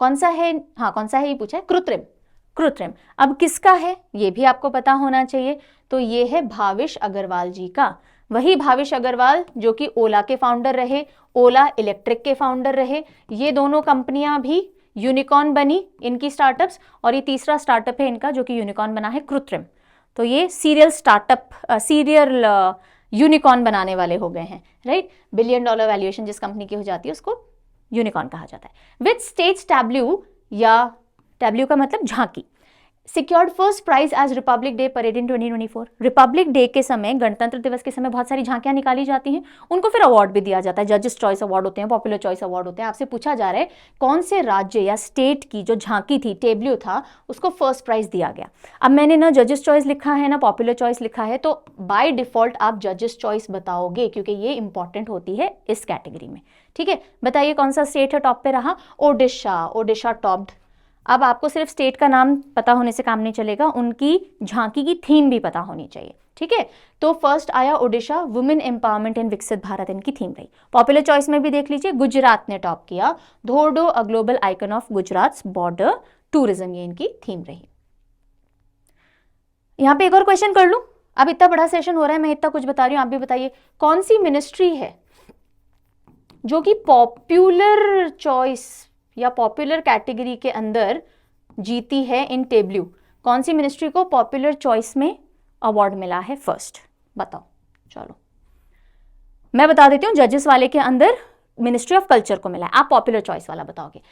कौन सा है? हाँ, कौन सा है ये पूछा है, कृत्रिम। कृत्रिम अब किसका है ये भी आपको पता होना चाहिए। तो ये है भाविश अग्रवाल जी का, वही भाविश अग्रवाल जो कि ओला के फाउंडर रहे, ओला इलेक्ट्रिक के फाउंडर रहे। ये दोनों कंपनियां भी यूनिकॉर्न बनी इनकी स्टार्टअप्स, और ये तीसरा स्टार्टअप है इनका जो कि यूनिकॉर्न बना है, कृत्रिम। तो ये सीरियल स्टार्टअप, सीरियल यूनिकॉर्न बनाने वाले हो गए हैं, राइट। $1 बिलियन वैल्यूएशन जिस कंपनी की हो जाती है उसको यूनिकॉर्न कहा जाता है। विच स्टेट्स टैब्ल्यू, या टैब्ल्यू का मतलब झांकी, secured first prize as republic day parade in 2024। Republic day के समय, गणतंत्र दिवस के समय बहुत सारी झांकियां निकाली जाती हैं, उनको फिर अवार्ड भी दिया जाता है, जजेस चॉइस अवार्ड होते हैं, पॉपुलर चॉइस अवार्ड होते हैं। आपसे पूछा जा रहा है कौन से राज्य या स्टेट की जो झांकी थी, टेब्ल्यू था, उसको फर्स्ट प्राइज दिया गया। अब मैंने ना जजेस चॉइस लिखा है ना पॉपुलर चॉइस लिखा है, तो बाय डिफॉल्ट आप जजेस चॉइस बताओगे क्योंकि ये इंपॉर्टेंट होती है इस कैटेगरी में। ठीक है, बताइए कौन सा स्टेट है टॉप पे रहा? ओडिशा। ओडिशा टॉप्ड। अब आपको सिर्फ स्टेट का नाम पता होने से काम नहीं चलेगा, उनकी झांकी की थीम भी पता होनी चाहिए। ठीक है, तो फर्स्ट आया ओडिशा, वुमेन एम्पावरमेंट इन विकसित भारत इनकी थीम रही। पॉपुलर चॉइस में भी देख लीजिए, गुजरात ने टॉप किया, Dhordo a global icon of Gujarat border tourism, ये इनकी थीम रही। यहां पे एक और क्वेश्चन कर लूं। अब इतना बड़ा सेशन हो रहा है, मैं इतना कुछ बता रही हूं, आप भी बताइए कौन सी मिनिस्ट्री है जो कि पॉपुलर चॉइस या पॉपुलर कैटेगरी के अंदर जीती है इन टेब्ल्यू? कौन सी मिनिस्ट्री को पॉपुलर चॉइस में अवार्ड मिला है फर्स्ट? बताओ। चलो मैं बता देती हूँ, जजेस वाले के अंदर मिनिस्ट्री ऑफ कल्चर को मिला है, आप पॉपुलर चॉइस वाला बताओगे।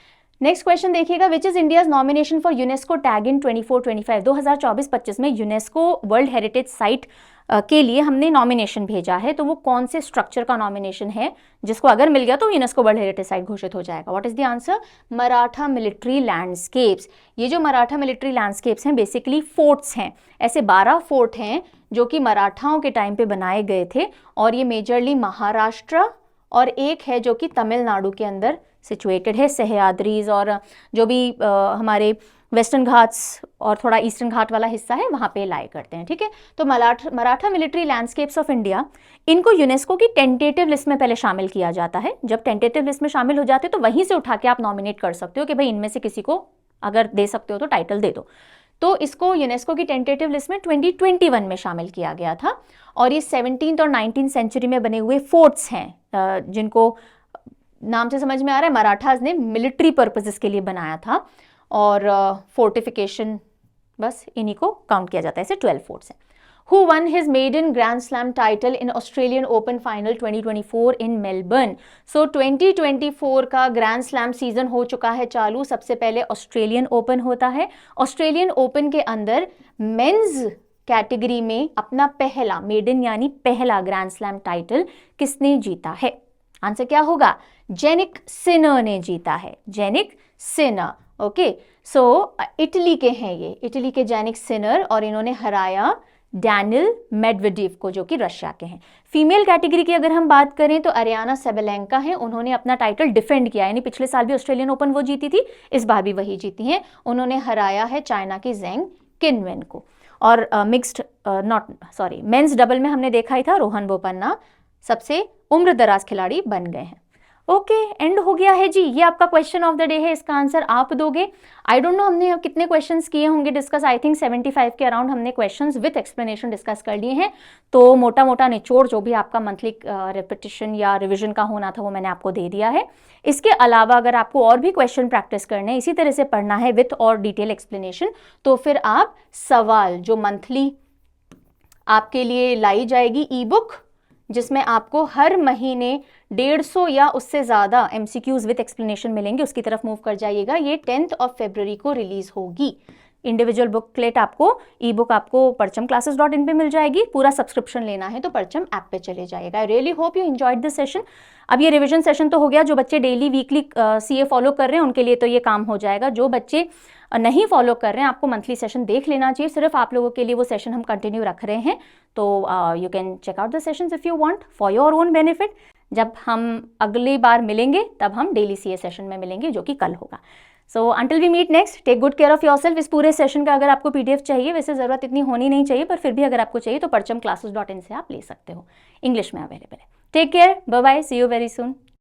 नेक्स्ट क्वेश्चन देखिएगा, which is India's nomination for UNESCO tag in 24-25? 2024-25 में यूनेस्को वर्ल्ड हेरिटेज साइट के लिए हमने नॉमिनेशन भेजा है, तो वो कौन से स्ट्रक्चर का नॉमिनेशन है जिसको अगर मिल गया तो यूनेस्को वर्ल्ड हेरिटेज साइट घोषित हो जाएगा? What is the answer? Maratha military landscapes. ये जो मराठा मिलिट्री लैंडस्केप्स हैं बेसिकली फोर्ट्स हैं, ऐसे 12 फोर्ट हैं जो कि मराठाओं के टाइम पे बनाए गए थे, और ये मेजरली महाराष्ट्र और एक है जो कि तमिलनाडु के अंदर सिचुएटेड है, सह्याद्रीज और जो भी हमारे वेस्टर्न घाट्स और थोड़ा ईस्टर्न घाट वाला हिस्सा है वहाँ पे लाई करते हैं। ठीक है, तो Maratha military landscapes of India, इनको यूनेस्को की टेंटेटिव लिस्ट में पहले शामिल किया जाता है। जब टेंटेटिव लिस्ट में शामिल हो जाते हो तो वहीं से उठा के आप नॉमिनेट कर सकते हो कि भाई इनमें से किसी को अगर दे सकते हो तो टाइटल दे दो। तो इसको यूनेस्को की टेंटेटिव लिस्ट में 2021 में शामिल किया गया था, और ये 17th और 19th सेंचुरी में बने हुए फोर्ट्स हैं जिनको नाम से समझ में आ रहा है मराठाज ने मिलिट्री पर्पसेस के लिए बनाया था, और फोर्टिफिकेशन बस इन्हीं को काउंट किया जाता है, ऐसे 12 फोर्ट्स हैं। Who won his maiden Grand Slam title in Australian Open Final 2024 in Melbourne? So 2024 का Grand Slam सीजन हो चुका है चालू। सबसे पहले ऑस्ट्रेलियन ओपन होता है। ऑस्ट्रेलियन ओपन के अंदर मेंस कैटेगरी में अपना पहला मेडन यानी पहला ग्रैंड स्लैम टाइटल किसने जीता है? आंसर क्या होगा? जेनिक सिनर ने जीता है, जेनिक सिनर। ओके, सो इटली के हैं ये, इटली के जेनिक सिनर, और इन्होंने हराया डैनियल मेडवेडेव को जो कि रशिया के हैं। फीमेल कैटेगरी की अगर हम बात करें तो अरियाना सेबेलेंका है, उन्होंने अपना टाइटल डिफेंड किया, यानी पिछले साल भी ऑस्ट्रेलियन ओपन वो जीती थी, इस बार भी वही जीती हैं। उन्होंने हराया है चाइना की जेंग किनवेन को। और मेंस डबल में हमने देखा ही था, रोहन बोपन्ना सबसे उम्र दराज खिलाड़ी बन गए हैं। ओके, एंड हो गया है जी, ये आपका क्वेश्चन ऑफ द डे है, इसका आंसर आप दोगे। आई डोंट नो हमने कितने क्वेश्चंस किए होंगे डिस्कस, आई थिंक 75 के अराउंड हमने क्वेश्चंस विद एक्सप्लेनेशन डिस्कस कर लिए हैं। तो मोटा मोटा निचोड़ जो भी आपका मंथली रिपीटिशन या रिविजन का होना था वो मैंने आपको दे दिया है। इसके अलावा अगर आपको और भी क्वेश्चन प्रैक्टिस करने हैं, इसी तरह से पढ़ना है विथ और डिटेल एक्सप्लेनेशन, तो फिर आप सवाल जो मंथली आपके लिए लाई जाएगी ई बुक, जिसमें आपको हर महीने 150 या उससे ज़्यादा MCQs विद एक्सप्लेनेशन मिलेंगे, उसकी तरफ मूव कर जाइएगा। ये 10th of February को रिलीज होगी। इंडिविजुअल बुकलेट आपको, ई बुक आपको parchamclasses.in पे मिल जाएगी। पूरा सब्सक्रिप्शन लेना है तो परचम ऐप पे चले जाएगा। I really hope you enjoyed this session. अब ये रिविजन सेशन तो हो गया, जो बच्चे डेली वीकली CA फॉलो कर रहे हैं उनके लिए तो ये काम हो जाएगा। जो बच्चे नहीं फॉलो कर रहे हैं, आपको मंथली सेशन देख लेना चाहिए, सिर्फ आप लोगों के लिए वो सेशन हम कंटिन्यू रख रहे हैं। तो you can check out the sessions if you want for your own benefit. जब हम अगली बार मिलेंगे तब हम डेली CA सेशन में मिलेंगे, जो कि कल होगा। So until we meet next, take good care of yourself. इस पूरे सेशन का अगर आपको PDF चाहिए, वैसे ज़रूरत इतनी होनी नहीं चाहिए, पर फिर भी अगर आपको चाहिए तो parchamclasses.in से आप ले सकते हो, इंग्लिश में अवेलेबल है। Take care, bye bye, see you very soon.